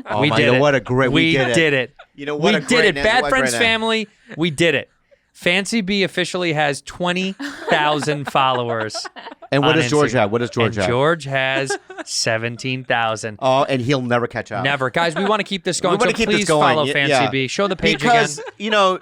Oh, We my did God, it. what a great... We did it. You know what? We a did great it. name. Bad What a Friends great name. family. We did it. Fancy B officially has 20,000 followers. And what on does George Instagram. have? What does George And have? George has 17,000. Oh, and he'll never catch up. Never. Guys, we want to keep this going. We wanna So keep this please going. follow Yeah, Fancy yeah. B. Show the page Because, again. you know,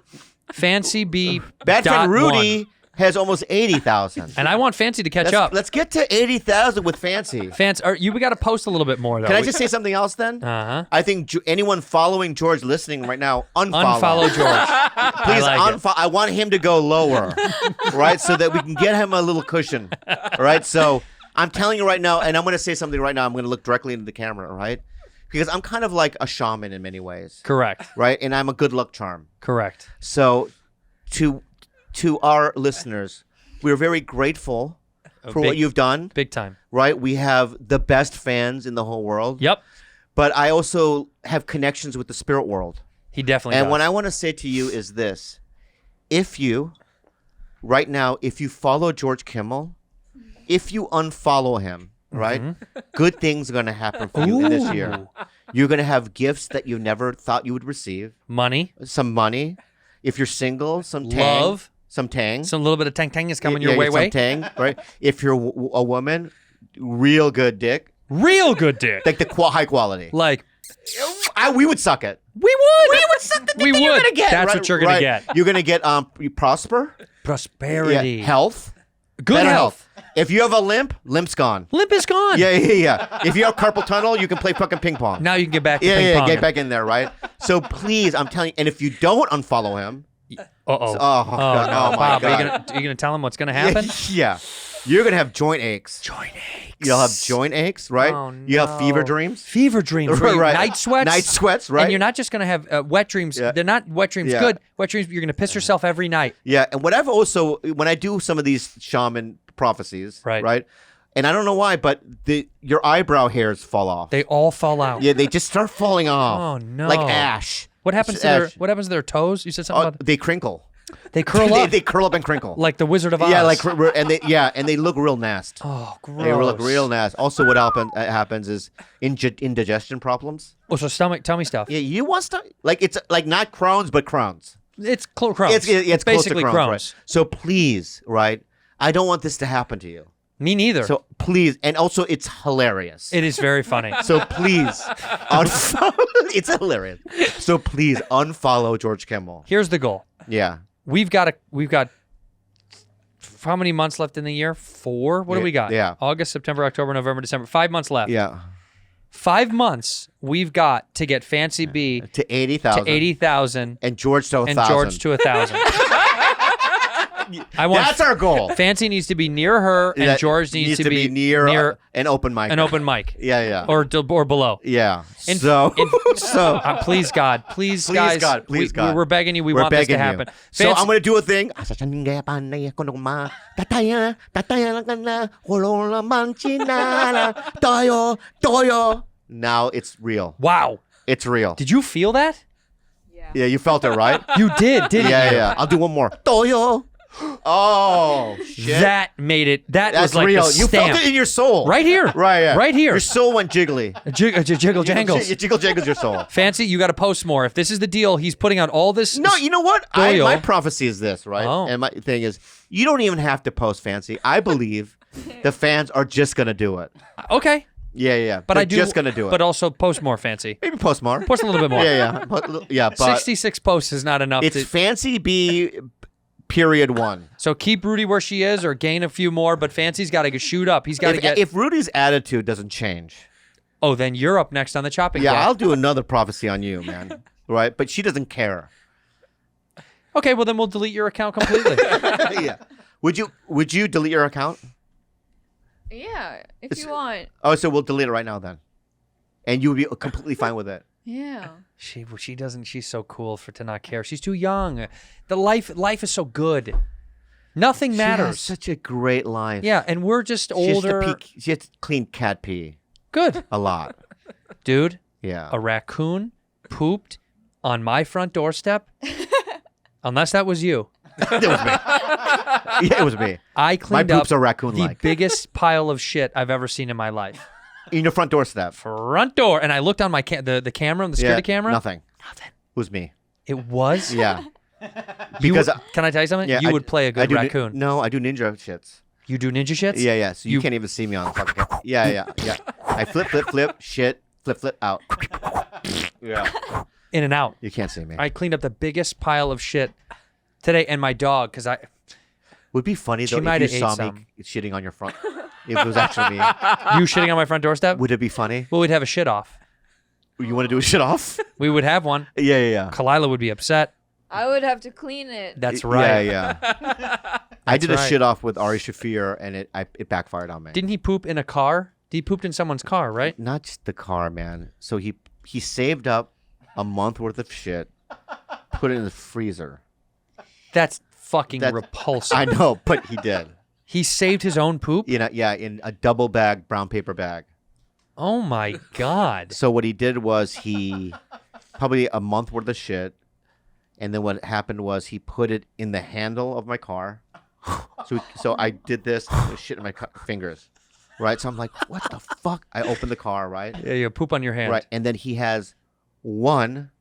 Fancy B. Bad Friend .1. Rudy has almost 80,000. And I want Fancy to catch up. Let's get to 80,000 with Fancy. We got to post a little bit more, though. Can I just say something else then? Uh-huh. I think anyone following George listening right now, unfollow. Unfollow George. Please I like it. unfollow. I want him to go lower, right? So that we can get him a little cushion, right? So I'm telling you right now, and I'm going to say something right now. I'm going to look directly into the camera, right? Because I'm kind of like a shaman in many ways, Correct. right? And I'm a good luck charm. Correct. So to our listeners, we're very grateful for what you've done, Big time. right? We have the best fans in the whole world. Yep. But I also have connections with the spirit world. He definitely And does. what I want to say to you is this. If you follow George Kimmel, if you unfollow him, right, good things are going to happen for you in this year. You're going to have gifts that you never thought you would receive. Money. Some money. If you're single, some tang. Love. Some tang. Some little bit of tang is coming your Yeah, way. some tang, right? If you're a woman, real good dick. Real good dick. Like the high quality. Like, we would suck it. we would. We would suck the dick We that you're would. gonna get. That's right? what you're gonna Right. get. You're gonna get you prosper. Prosperity. Yeah, health. Good Better health. If you have a limp's gone. Limp is gone. Yeah. If you have carpal tunnel, you can play fucking ping pong. Now you can get back to yeah, ping pong. get back in there, right? So please, I'm telling you, and if you don't unfollow him, Uh-oh. God, no. oh my Bob, God. are you gonna tell him what's gonna happen? yeah, you're gonna have joint aches. Joint aches. You'll have joint aches, right? Oh, You have fever no. dreams. Fever dreams. Right. Right. Night sweats. Night sweats, right? And you're not just gonna have wet dreams. Yeah. They're not wet dreams. Yeah. Good. Wet dreams. You're gonna piss yourself every night. Yeah, and what I've also, when I do some of these shaman prophecies, Right. And I don't know why, but your eyebrow hairs fall off. They all fall out. Yeah, they just start falling off. Oh no. Like ash. What happens to Ash. their toes? You said something about They crinkle. they curl up They curl up and crinkle. like the Wizard of Oz. Yeah, and they look real nasty. oh, gross. They look real nasty. Also, what happens is indigestion problems. Oh, so tummy stuff. Yeah, you want stuff like it's like not Crohn's, but Crohn's. It's Crohn's. It's close to basically Crohn's. Right? Crohn's. So please, right? I don't want this to happen to you. Me neither. So please, and also it's hilarious. It is very funny. So please, unfollow. It's hilarious. So please unfollow George Kimmel. Here's the goal. Yeah. We've got how many months left in the year? 4? What do we got? Yeah. August, September, October, November, December. 5 months left. Yeah. 5 months we've got to get Fancy B To 80,000. to 80,000 And George to 1,000. and George to 1,000. I want That's our goal. Fancy needs to be near her and That George needs to be near an open mic. an open mic. Yeah. Or below. Yeah. In- so in- Please God, please guys, God, please God. we're begging you. We We're want this to begging you. happen. So Fancy- I'm gonna do a thing. Now it's real. Wow. It's real. Did you feel that? Yeah, you felt it, right? You did, didn't you? Yeah. I'll do one more. Toyo. Oh shit. That made it. That was That's like real. the You stamp. felt it in your soul. Right here. Right. Yeah. Right here. Your soul went jiggly. Jiggle jangles. You jiggle jangles your soul. Fancy, you got to post more. If this is the deal, he's putting out all this. No, you know what? Doyle. My prophecy is this, right? Oh. And my thing is, you don't even have to post Fancy. I believe the fans are just gonna do it. Okay. Yeah. But They're I do. just gonna do it. But also post more, Fancy. Maybe post more. Post a little bit more. Yeah. But 66 posts is not enough. it's Fancy B. Period 1. So keep Rudy where she is, or gain a few more. But Fancy's got to shoot up. He's got to get. If Rudy's attitude doesn't change, Oh, then you're up next on the chopping yeah, block. I'll do another prophecy on you, man. Right? But she doesn't care. Okay, well then we'll delete your account completely. Yeah. Would you delete your account? Yeah, if you want. Oh, so we'll delete it right now then, and you would be completely fine with it. Yeah. She doesn't. She's so cool to not care. She's too young. The life is so good. Nothing She matters. has such a great life. Yeah, and we're just older. She has to clean cat pee Good. a lot. Dude, Yeah. a raccoon pooped on my front doorstep. Unless that was you. It was me. Yeah, it was me. I My cleaned up poops are raccoon-like. the biggest pile of shit I've ever seen in my life. In your front doorstep. Front door. And I looked on my the camera, the security camera. Nothing. It was me. It was? Yeah. You Because would- can I tell you something? yeah, You I- would play a I good do raccoon. No, I do ninja shits. You do ninja shits? Yeah, yeah. So you You- can't even see me on the fucking camera. Yeah. I flip, shit, flip, out. Yeah. In and out. You can't see me. I cleaned up the biggest pile of shit today, and my dog, because I Would be funny She though might if you have saw ate me shitting on your front. If it was actually me. you shitting on my front doorstep. Would it be funny? Well, we'd have a shit off. You want to do a shit off? We would have one. Yeah. Kalila would be upset. I would have to clean it. That's right. Yeah. I did a right. shit off with Ari Shaffir, and it backfired on me. Didn't he poop in a car? He pooped in someone's car, right? Not just the car, man. So he saved up a month worth of shit, put it in the freezer. That's fucking repulsive. I know, but he did. He saved his own poop? In a double bag, brown paper bag. Oh my God. So what he did was he probably a month worth of shit, and then what happened was he put it in the handle of my car. So I did this shit in my fingers, right? So I'm like, what the fuck? I opened the car, right? Yeah, you poop on your hand. Right, and then he has one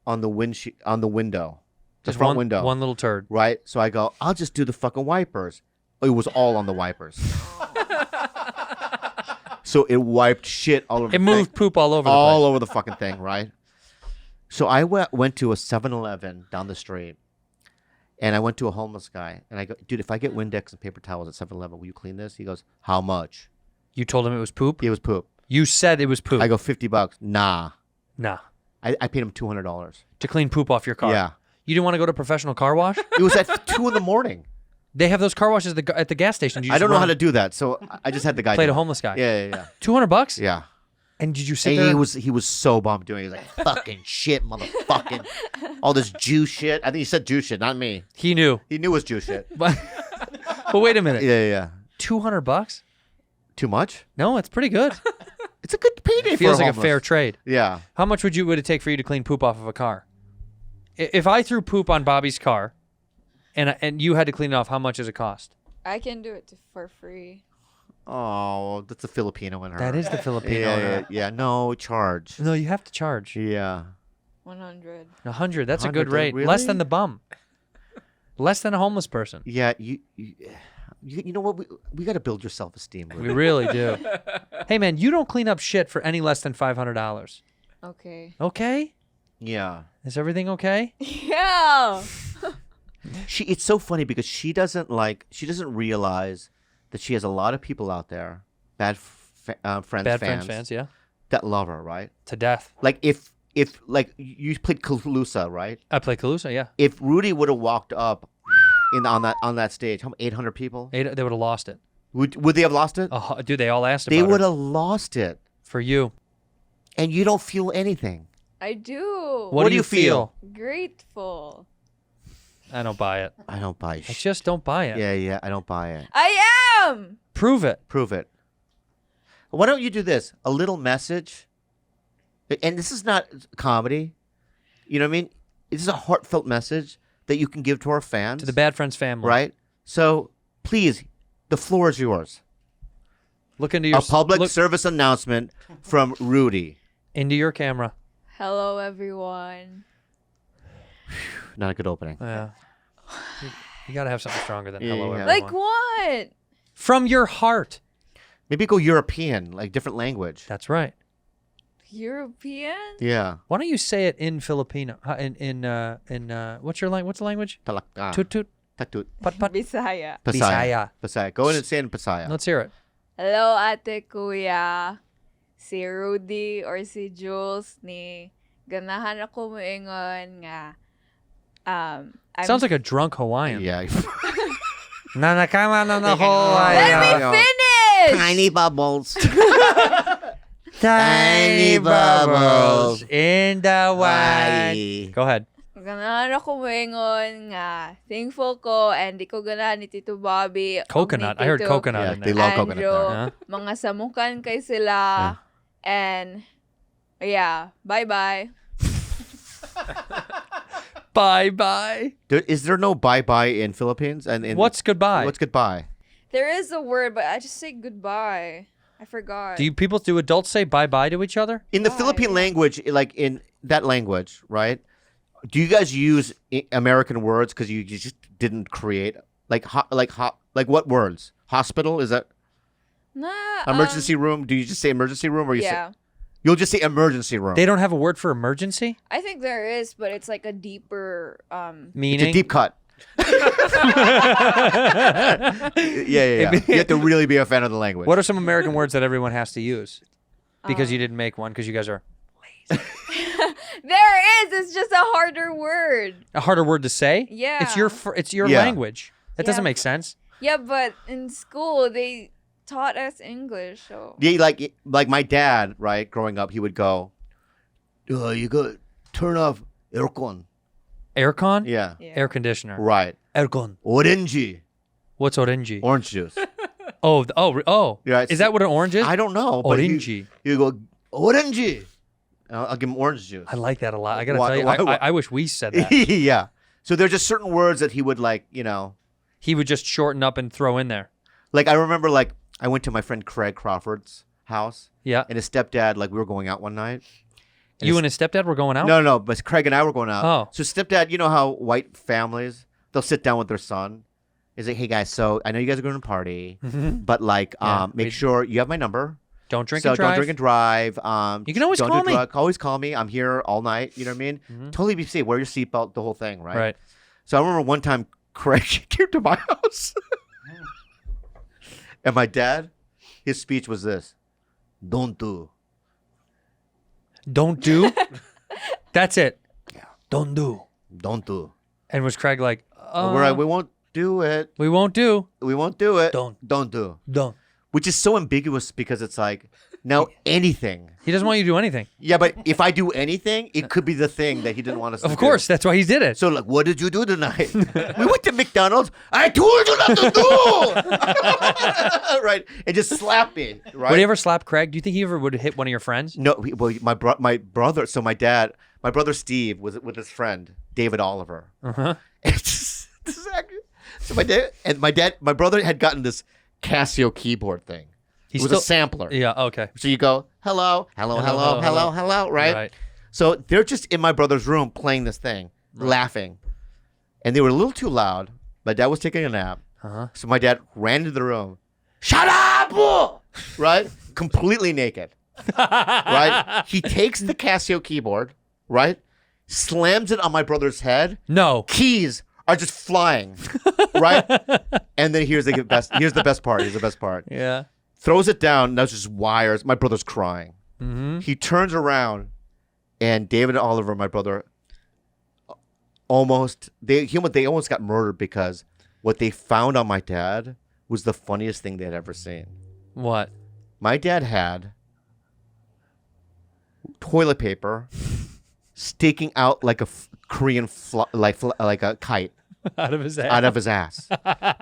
on the window, the Just front one, window, one little turd. right? So I go, I'll just do the fucking wipers. It was all on the wipers. So it wiped shit all over. It the moved thing. poop all over all the over the fucking thing, right? So I went to a 7-Eleven down the street, and I went to a homeless guy, and I go, dude, if I get Windex and paper towels at 7-Eleven, will you clean this? He goes, how much? You told him it was poop? It was poop. You said it was poop. I go, $50. Nah. Nah. I paid him $200. To clean poop off your car? Yeah. You didn't want to go to a professional car wash? It was at 2 in the morning. They have those car washes at the gas station. I don't know how to do that, so I just had the guy Played do a it. homeless guy. Yeah. $200? Yeah. And did you sit And there? he was so bummed doing it. He was like, fucking shit, motherfucking. All this Jew shit. I think he said Jew shit, not me. He knew. He knew it was Jew shit. But wait a minute. Yeah. $200? Too much? No, it's pretty good. It's a good payday It feels for like a fair trade. Yeah. How much would it take for you to clean poop off of a car? If I threw poop on Bobby's car and you had to clean it off, how much does it cost? I can do it for free. Oh, that's a Filipino in her. That is the Filipino. Yeah. No, charge. No, you have to charge. Yeah. 100. 100. That's a 100, good rate. really? Less than the bum. Less than a homeless person. Yeah, you know what? We got to build your self-esteem. We really do. Hey, man, you don't clean up shit for any less than $500. Okay. Okay? Yeah. Is everything okay? Yeah. It's so funny because she doesn't realize that she has a lot of people out there, bad friends, fans, yeah. that love her, right? To death. Like if like you played Kalusa, right? I play Calusa, yeah. If Rudy would have walked up on that stage, how many 800 people? They would have lost it. Would they have lost it? Oh, dude, they all asked They about would her. have lost it. For you. And you don't feel anything. I do. What do you feel? Grateful. I don't buy it. I don't buy I shit. just don't buy it. Yeah, I don't buy it. I am. Prove it. Prove it. Why don't you do this? A little message. And this is not comedy. You know what I mean? This is a heartfelt message that you can give to our fans. To the Bad Friends family. Right? So, please, the floor is yours. Look into your A public look service announcement from Rudy. into your camera. Hello, everyone. Not a good opening. Yeah. You got to have something stronger than Yeah, hello, yeah. everyone. Like what? From your heart. Maybe go European, like different language. That's right. European? Yeah. Why don't you say it in Filipino? In what's your language? What's the language? Talak. Toot toot. Takut. Pat pat. Bisaya. Pasaya. Pasaya. Go in and say it in Pasaya. Let's hear it. Hello, ate kuya. Si Rudy or si Jules ni ganahan ako moingon nga. I'm Sounds like a drunk Hawaiian. Yeah. Nanakama na na Let me finish! Tiny bubbles. Tiny bubbles in the wine. Why? Go ahead. Ganahan ako moingon nga thankful ko and di ko ganahan ni Tito Bobby. og Coconut. ni I heard Tito coconut in They there. love coconut Andrew. there. Huh? Mga samukan kay sila. And yeah, bye-bye. Bye-bye. Is there no bye-bye in Philippines? And in, What's goodbye? What's goodbye? There is a word, but I just say goodbye. I forgot. Do adults say bye-bye to each other? In the Bye. Philippine language, like in that language, right? Do you guys use American words because you just didn't create like what words? Hospital, is that Nah, emergency room? Do you just say emergency room, or you yeah. say you'll just say emergency room? They don't have a word for emergency? I think there is, but it's like a deeper Meaning? It's a deep cut. yeah. You have to really be a fan of the language. What are some American words that everyone has to use? Because you didn't make one, because you guys are There is. It's just a harder word. a harder word to say? Yeah. It's your Yeah. language. That doesn't Yeah. make sense. Yeah, but in school they taught us English, so Yeah, like my dad, right? Growing up, he would go, "You go turn off aircon." Aircon? Yeah, yeah. Air conditioner. right. Aircon. Orange, What's orange? orange juice. Oh. Yeah, Is that what an orange is? I don't know, but Orange. you go orange. I'll give him orange juice. I like that a lot. I gotta Why- tell you, why- I wish we said that. Yeah. So there's just certain words that he would like, He would just shorten up and throw in there. like I remember like I went to my friend Craig Crawford's house Yeah. and his stepdad, like we were going out one night. You and his stepdad were going out? No, but Craig and I were going out. Oh. So stepdad, you know how white families, they'll sit down with their son. He's like, "Hey guys, so I know you guys are going to party, but like Yeah, make sure you have my number. Don't drink So and drive. don't drink and drive. You can always don't call do me. Always call me. I'm here all night. You know what I mean? Totally be safe. Wear your seatbelt, the whole thing, right? Right. So I remember one time Craig came to my house. And my dad, his speech was this: "Don't do." Don't do? That's it. Don't do. Don't do. And was Craig like, we won't do it. we won't do. We won't do it. Don't. Don't do. Don't. Which is so ambiguous because it's like, now anything. He doesn't want you to do anything. Yeah, but if I do anything, it could be the thing that he didn't want us to do. Of course, that's why he did it. So like, what did you do tonight? We went to McDonald's. I told you not to do. Right, and just slap me. Right. Would he ever slap Craig? Do you think he ever would hit one of your friends? No, my brother. So my brother Steve was with his friend David Oliver. Uh-huh. So my brother had gotten this Casio keyboard thing. It was a sampler. Yeah, okay. So you go, hello, right? Right. So they're just in my brother's room playing this thing, laughing. And they were a little too loud. My dad was taking a nap. Uh-huh. So my dad ran into the room. Shut up! Right? Completely naked. Right? He takes the Casio keyboard, right? Slams it on my brother's head. No. Keys are just flying. Right? And then here's the best part. Here's the best part. Yeah. Throws it down. Now it's just wires. My brother's crying. Mm-hmm. He turns around, and David Oliver, my brother, almost got murdered because what they found on my dad was the funniest thing they had ever seen. What? My dad had toilet paper sticking out like a Korean like a kite Out of his ass. out of his ass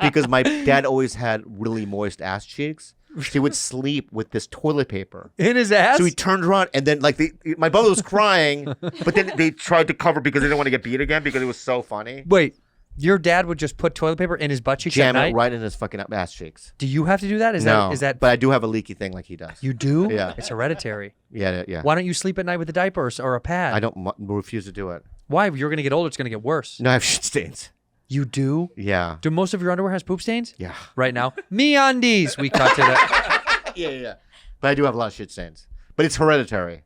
because my dad always had really moist ass cheeks. So he would sleep with this toilet paper. In his ass? So he turned around and then my brother was crying, but then they tried to cover because they didn't want to get beat again because it was so funny. Wait, your dad would just put toilet paper in his butt cheeks at Jam it night? right in his fucking ass cheeks. Do you have to do that? Is No, that but I do have a leaky thing like he does. you do? Yeah. It's hereditary. Yeah. Why don't you sleep at night with a diaper or a pad? I don't refuse to do it. Why? You're going to get older. It's going to get worse. No, I have shit stains. You do? Yeah. Do most of your underwear has poop stains? Yeah. Right now? MeUndies. We cut to that. Yeah. But I do have a lot of shit stains. But it's hereditary.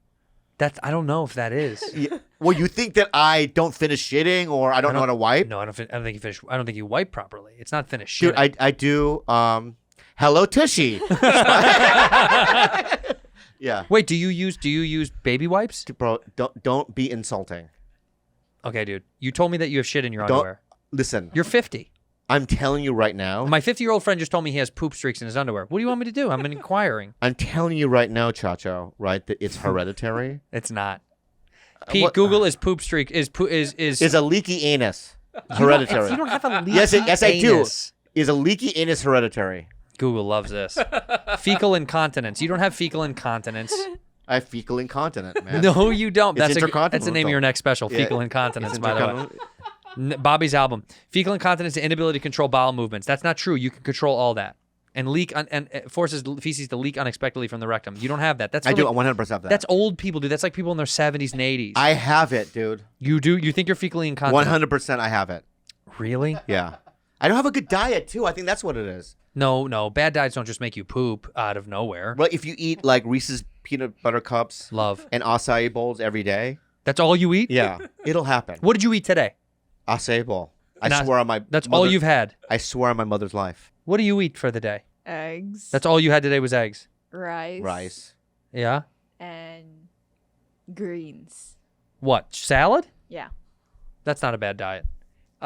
I don't know if that is. Yeah. Well, you think that I don't finish shitting or I don't know how to wipe? No, I don't think you finish. I don't think you wipe properly. It's not finished. Dude, I do. Hello, Tushy. Yeah. Wait, do you use baby wipes? Bro, don't be insulting. Okay, dude. You told me that you have shit in your Don't underwear. listen. You're 50. I'm telling you right now. My 50-year-old friend just told me he has poop streaks in his underwear. What do you want me to do? I'm inquiring. I'm telling you right now, Chacho, right, that it's hereditary. It's not. Pete, what- Google is poop streak is Is a leaky anus hereditary? You don't have a leaky yes, I do. anus. Is a leaky anus hereditary? Google loves this. Fecal incontinence. You don't have fecal incontinence. I have fecal incontinent, man. No, you don't. It's That's the name of your next special. Yeah, Fecal incontinence, it's by the way. intercontinent. Bobby's album. Fecal incontinence, the inability to control bowel movements. That's not true. You can control all that. And it forces feces to leak unexpectedly from the rectum. You don't have that. That's I do. really- 100% have that. That's old people, dude. That's like people in their 70s and 80s. I have it, dude. You do? You think you're fecally incontinent? 100% I have it. Really? Yeah. I don't have a good diet, too. I think that's what it is. No. Bad diets don't just make you poop out of nowhere. Well, if you eat like Reese's peanut butter cups Love. and acai bowls every day, That's all you eat? yeah, it'll happen. What did you eat today? Acai bowl. I An swear on my That's mother- all you've had. I swear on my mother's life. What do you eat for the day? Eggs. That's all you had today was eggs. rice. Rice. Yeah. And greens. What? Salad? Yeah. That's not a bad diet.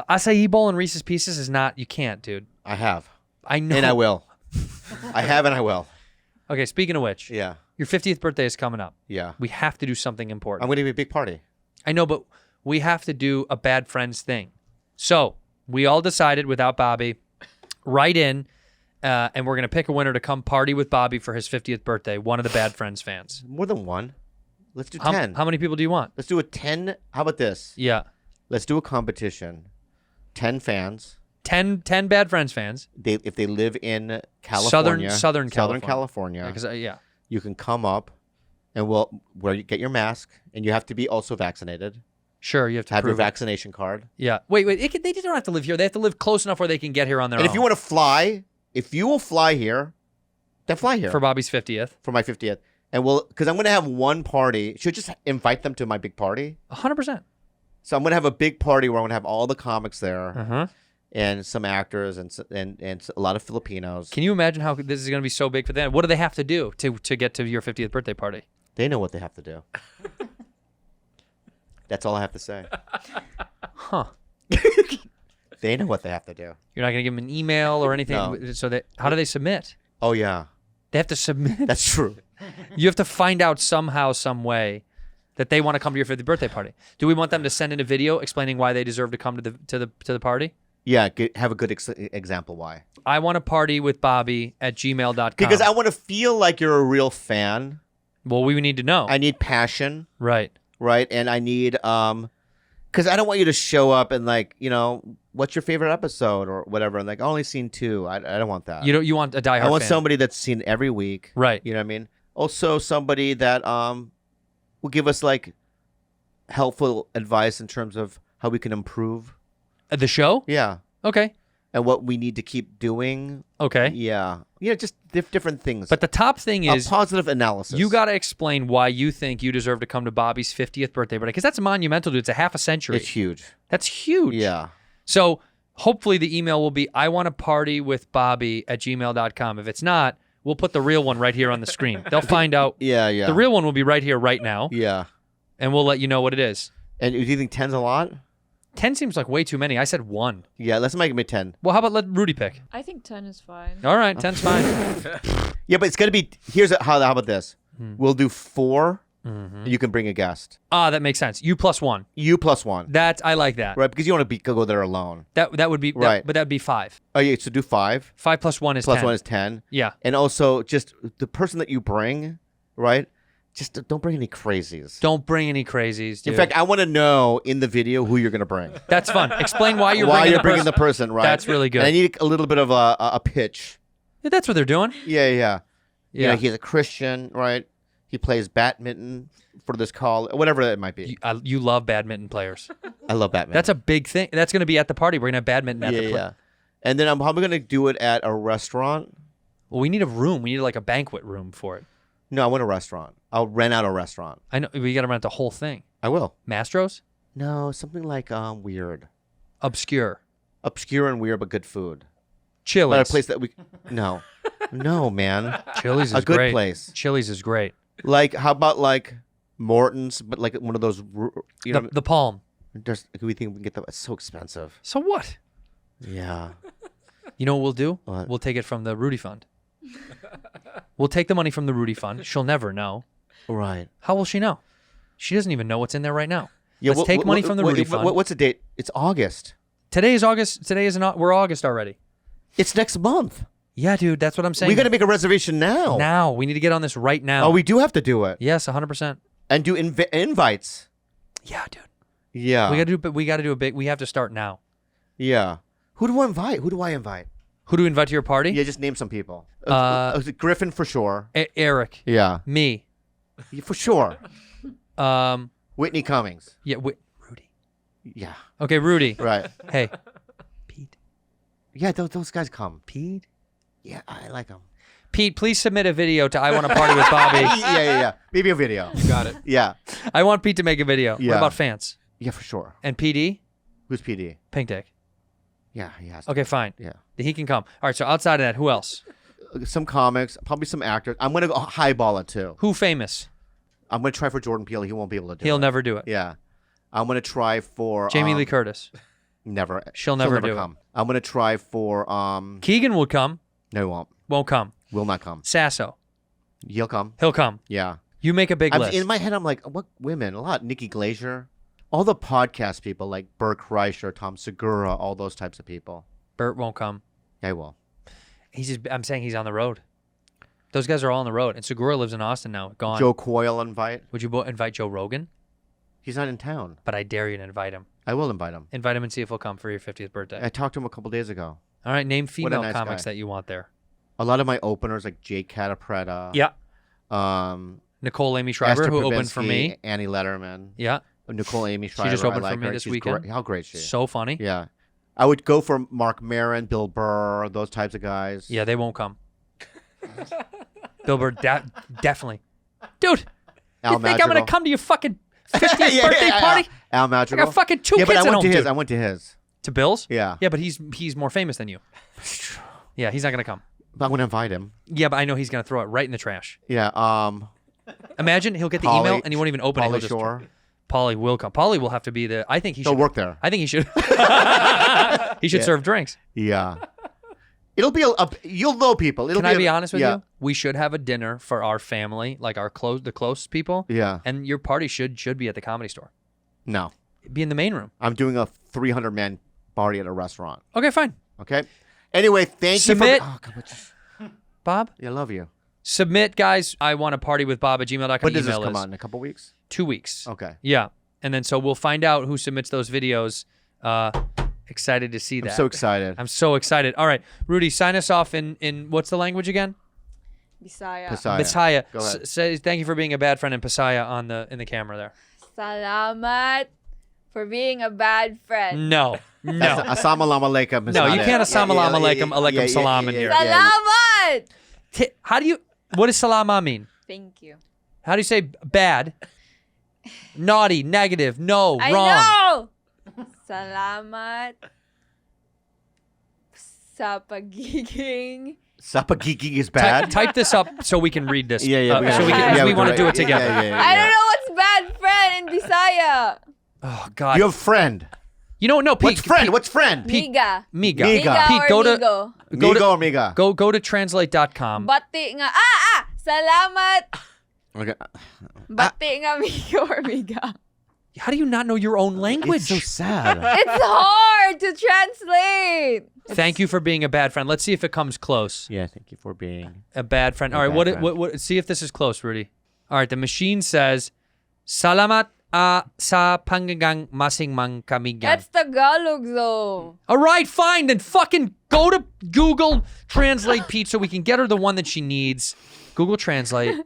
Acai bowl and Reese's Pieces is not. You can't, dude. I have. I know. And I will. I have and I will. Okay. Speaking of which, Yeah. your 50th birthday is coming up. Yeah. We have to do something important. I'm going to be a big party. I know, but we have to do a bad friends thing. So we all decided without Bobby, write in, and we're going to pick a winner to come party with Bobby for his 50th birthday. One of the Bad Friends fans. More than one. Let's do 10. How many people do you want? Let's do a 10. How about this? Yeah. Let's do a competition. 10 fans. 10 Bad Friends fans. If they live in California. Southern California. California. Yeah. You can come up and where you get your mask, and you have to be also vaccinated. Sure, you have to Have your prove it. vaccination card. Yeah. Wait. They don't have to live here. They have to live close enough where they can get here on their And own. if you want to fly, if you will fly here, then fly here For Bobby's 50th. for my 50th. And because I'm going to have one party. Should just invite them to my big party. 100%. So I'm going to have a big party where I'm going to have all the comics there. Uh-huh. And some actors and a lot of Filipinos. Can you imagine how this is going to be so big for them? What do they have to do to get to your 50th birthday party? They know what they have to do. That's all I have to say. Huh. They know what they have to do. You're not going to give them an email or anything? No. So how do they submit? Oh, yeah. They have to submit. That's true. You have to find out somehow, some way that they want to come to your 50th birthday party. Do we want them to send in a video explaining why they deserve to come to the party? Yeah, have a good example why. I want to party with Bobby at gmail.com. Because I want to feel like you're a real fan. Well, we need to know. I need passion, Right. right? And I need because I don't want you to show up and like, what's your favorite episode or whatever, and like, I only seen 2. I don't want that. You want a diehard I want fan. somebody that's seen every week. Right. You know what I mean? Also somebody that will give us like helpful advice in terms of how we can improve. The show? Yeah. Okay. And what we need to keep doing. Okay. Yeah. Just different things. But the top thing is a positive analysis. you got to explain why you think you deserve to come to Bobby's 50th birthday party, because that's monumental, dude. It's a half a century. It's huge. That's huge. Yeah. So hopefully the email will be, I want to party with Bobby at gmail.com. If it's not, we'll put the real one right here on the screen. They'll find out. Yeah. The real one will be right here, right now. Yeah. And we'll let you know what it is. And do you think 10's a lot? 10 seems like way too many. I said 1. Yeah, let's make it 10. Well, how about let Rudy pick? I think 10 is fine. All right, 10's fine. Yeah, but it's gonna be. How about this? Hmm. We'll do 4. Mm-hmm. And you can bring a guest. That makes sense. You plus 1. You plus 1. I like that. Right, because you want to go there alone. That would be Right. but that'd be 5. Oh yeah, so do 5. 5 plus 1 is Plus 10. 1 is 10. Yeah. And also, just the person that you bring, right? Just don't bring any crazies. Don't bring any crazies, dude. In fact, I want to know in the video who you're going to bring. That's fun. Explain why you're bringing the person, right? That's really good. And I need a little bit of a pitch. Yeah, that's what they're doing. Yeah. Yeah. He's a Christian, right? He plays badminton for this call, whatever it might be. You love badminton players. I love badminton. That's a big thing. That's going to be at the party. We're going to have badminton at the Yeah. And then I'm probably going to do it at a restaurant. Well, we need a room. We need like a banquet room for it. No, I want a restaurant. I'll rent out a restaurant. I know. We got to rent the whole thing. I will. Mastro's? No, something like weird. Obscure. Obscure and weird, but good food. Chili's. But a place that we... No. No, man. Chili's is a good great. place. Chili's is great. Like, how about like Morton's, but like one of those... The Palm. We think we can get that. It's so expensive. So what? Yeah. You know what we'll do? What? We'll take it from the Rudy Fund. We'll take the money from the Rudy Fund. She'll never know. Right. How will she know? She doesn't even know what's in there right now. Yeah, Let's take money from the Rudy fund. What's the date? It's August. Today is August. We're August already. It's next month. Yeah, dude, that's what I'm saying. We got to make a reservation now. Now. We need to get on this right now. Oh, we do have to do it. Yes, 100%. And do invites. Yeah, dude. Yeah. We got to do a big. We have to start now. Yeah. Who do I invite? Who do I invite? Who do we invite to your party? Yeah, just name some people. Griffin for sure. Eric. Yeah. Me. Yeah, for sure. Whitney Cummings. Yeah, Rudy. Yeah. Okay, Rudy. Right. Hey. Pete. Yeah, those guys come. Pete? Yeah, I like them. Pete, please submit a video to I Want to Party with Bobby. Yeah. Maybe a video. You got it. Yeah. I want Pete to make a video. Yeah. What about fans? Yeah, for sure. And PD? Who's PD? Pink Dick. Yeah, he has to. Okay, fine. Yeah. He can come. All right, so outside of that, who else? Some comics, probably some actors. I'm going to go highball it too. Who famous? I'm going to try for Jordan Peele. He won't be able to do it. He'll never do it. Yeah. I'm going to try for... Jamie Lee Curtis. Never. She'll never do come. I'm going to try for... Keegan will come. No, he won't. Won't come. Will not come. Sasso. He'll come. He'll come. Yeah. You make a big list. In my head, I'm like, what women? A lot. Nikki Glaser. All the podcast people like Bert Kreischer, Tom Segura, all those types of people. Bert won't come. Yeah, I will. I'm saying he's on the road. Those guys are all on the road. And Segura lives in Austin now. Gone. Joe Coyle invite. Would you invite Joe Rogan? He's not in town. But I dare you to invite him. I will invite him. Invite him and see if he'll come for your 50th birthday. I talked to him a couple days ago. All right, name female nice comics guy. that you want there. A lot of my openers, like Jake Catapretta. Yeah. Nicole Amy Schreiber, Esther who opened for Probinski, me. Annie Letterman. Yeah. Nicole Amy Schreiber. She just opened I like for me her. this She's weekend. How great she is. So funny. Yeah. I would go for Mark Maron, Bill Burr, those types of guys. Yeah, they won't come. Bill Burr, definitely. Dude, Al you think I'm going to come to your fucking 50th birthday party? Al I Madrigal. got fucking two yeah, kids but at home, dude. I went to his. To Bill's? Yeah. Yeah, but he's more famous than you. Yeah, he's not going to come. But I'm going to invite him. Yeah, but I know he's going to throw it right in the trash. Yeah. Imagine he'll get the Pauly- email and he won't even open it. Pauly He'll just- Shore. Pauly will come. Pauly will have to be the. I think he should. He'll work there. I think he should. He should serve drinks. Yeah. It'll be you'll know people. Can I be honest with you? We should have a dinner for our family, like the close people. Yeah. And your party should be at the Comedy Store. No. Be in the main room. I'm doing a 300-man party at a restaurant. Okay, fine. Okay. Anyway, thank Submit. you for... Oh, God, Bob? I love you. Submit, guys. I want to party with Bob at gmail.com. When does this Email come is out? In a couple weeks? 2 weeks. Okay. Yeah. And then so we'll find out who submits those videos. Excited to see that. I'm so excited. I'm so excited. All right. Rudy, sign us off in what's the language again? Bisaya. Pasaya. Go ahead. Say thank you for being a bad friend in Pasaya in the camera there. Salamat for being a bad friend. No. Assalamu alaikum. is No, not you it. can't assalamu alaikum, alaikum salam in here. Salamat! How do you, what does salama mean? Thank you. How do you say bad? Naughty, negative, no, I wrong. know! Salamat sa pagiging. Sapagiging is bad. Type this up so we can read this. Yeah. So we want to do it together. I don't know what's bad friend in Bisaya. Oh God. You have friend. You know, no, Pete. What's friend? Pete, What's friend? Miga. Miga. Miga. Pete, or go to migo. Migo or miga? go to translate.com. Bati nga. Salamat. Okay. Bati nga migo or miga. How do you not know your own language? It's so sad. It's hard to translate. Thank you for being a bad friend. Let's see if it comes close. Yeah, thank you for being A bad friend. All right, bad friend. what see if this is close, Rudy. All right, the machine says Salamat sa pagiging masamang kaibigan. That's Tagalog though. All right, fine. Then fucking go to Google Translate, Pete, so we can get her the one that she needs. Google Translate.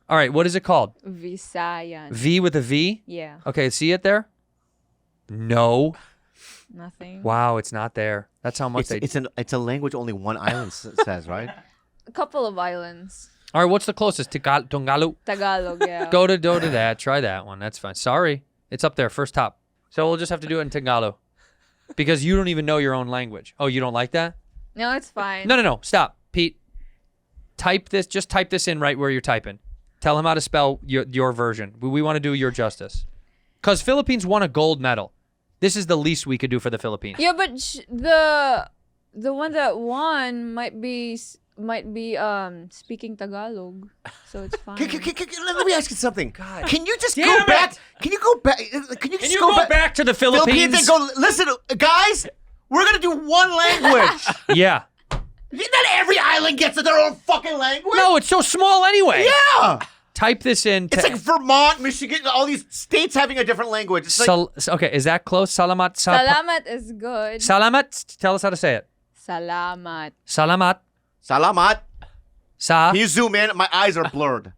All right, what is it called? Visayan. V with a V? Yeah. Okay, see it there? No. Nothing. Wow, it's not there. That's how much It's a language only one island says, right? A couple of islands. All right, what's the closest? Tongalo. Tagalog, yeah. Go to that. Try that one. That's fine. Sorry. It's up there, first top. So we'll just have to do it in Tagalog. Because you don't even know your own language. Oh, you don't like that? No, it's fine. No. Stop. Pete, just type this in right where you're typing. Tell him how to spell your version. We want to do your justice. Because Philippines won a gold medal. This is the least we could do for the Philippines. Yeah, but the one that won might be might be speaking Tagalog, so it's fine. Let me ask you something. Can you just Damn go it! back? Can you go back? Can you Can just you go go back to the Philippines? and go, listen, guys, we're going to do one language. Yeah. Not every island gets their own fucking language. No, it's so small anyway. Yeah. Type this in. It's like Vermont, Michigan, all these states having a different language. It's like, Okay, is that close? Salamat. Salamat is good. Salamat. Tell us how to say it. Salamat. Salamat. Salamat. Sa. Can you zoom in? My eyes are blurred.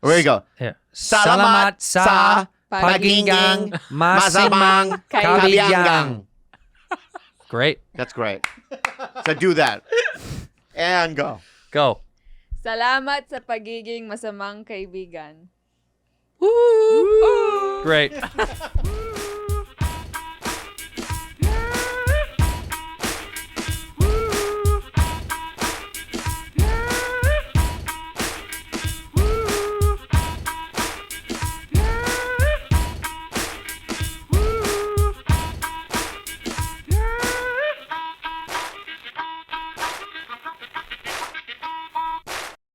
There you go. Here. Salamat sa pagiging masamang kaibigan. Great. That's great. So do that. And go. Go. Salamat sa pagiging masamang kaibigan. Great.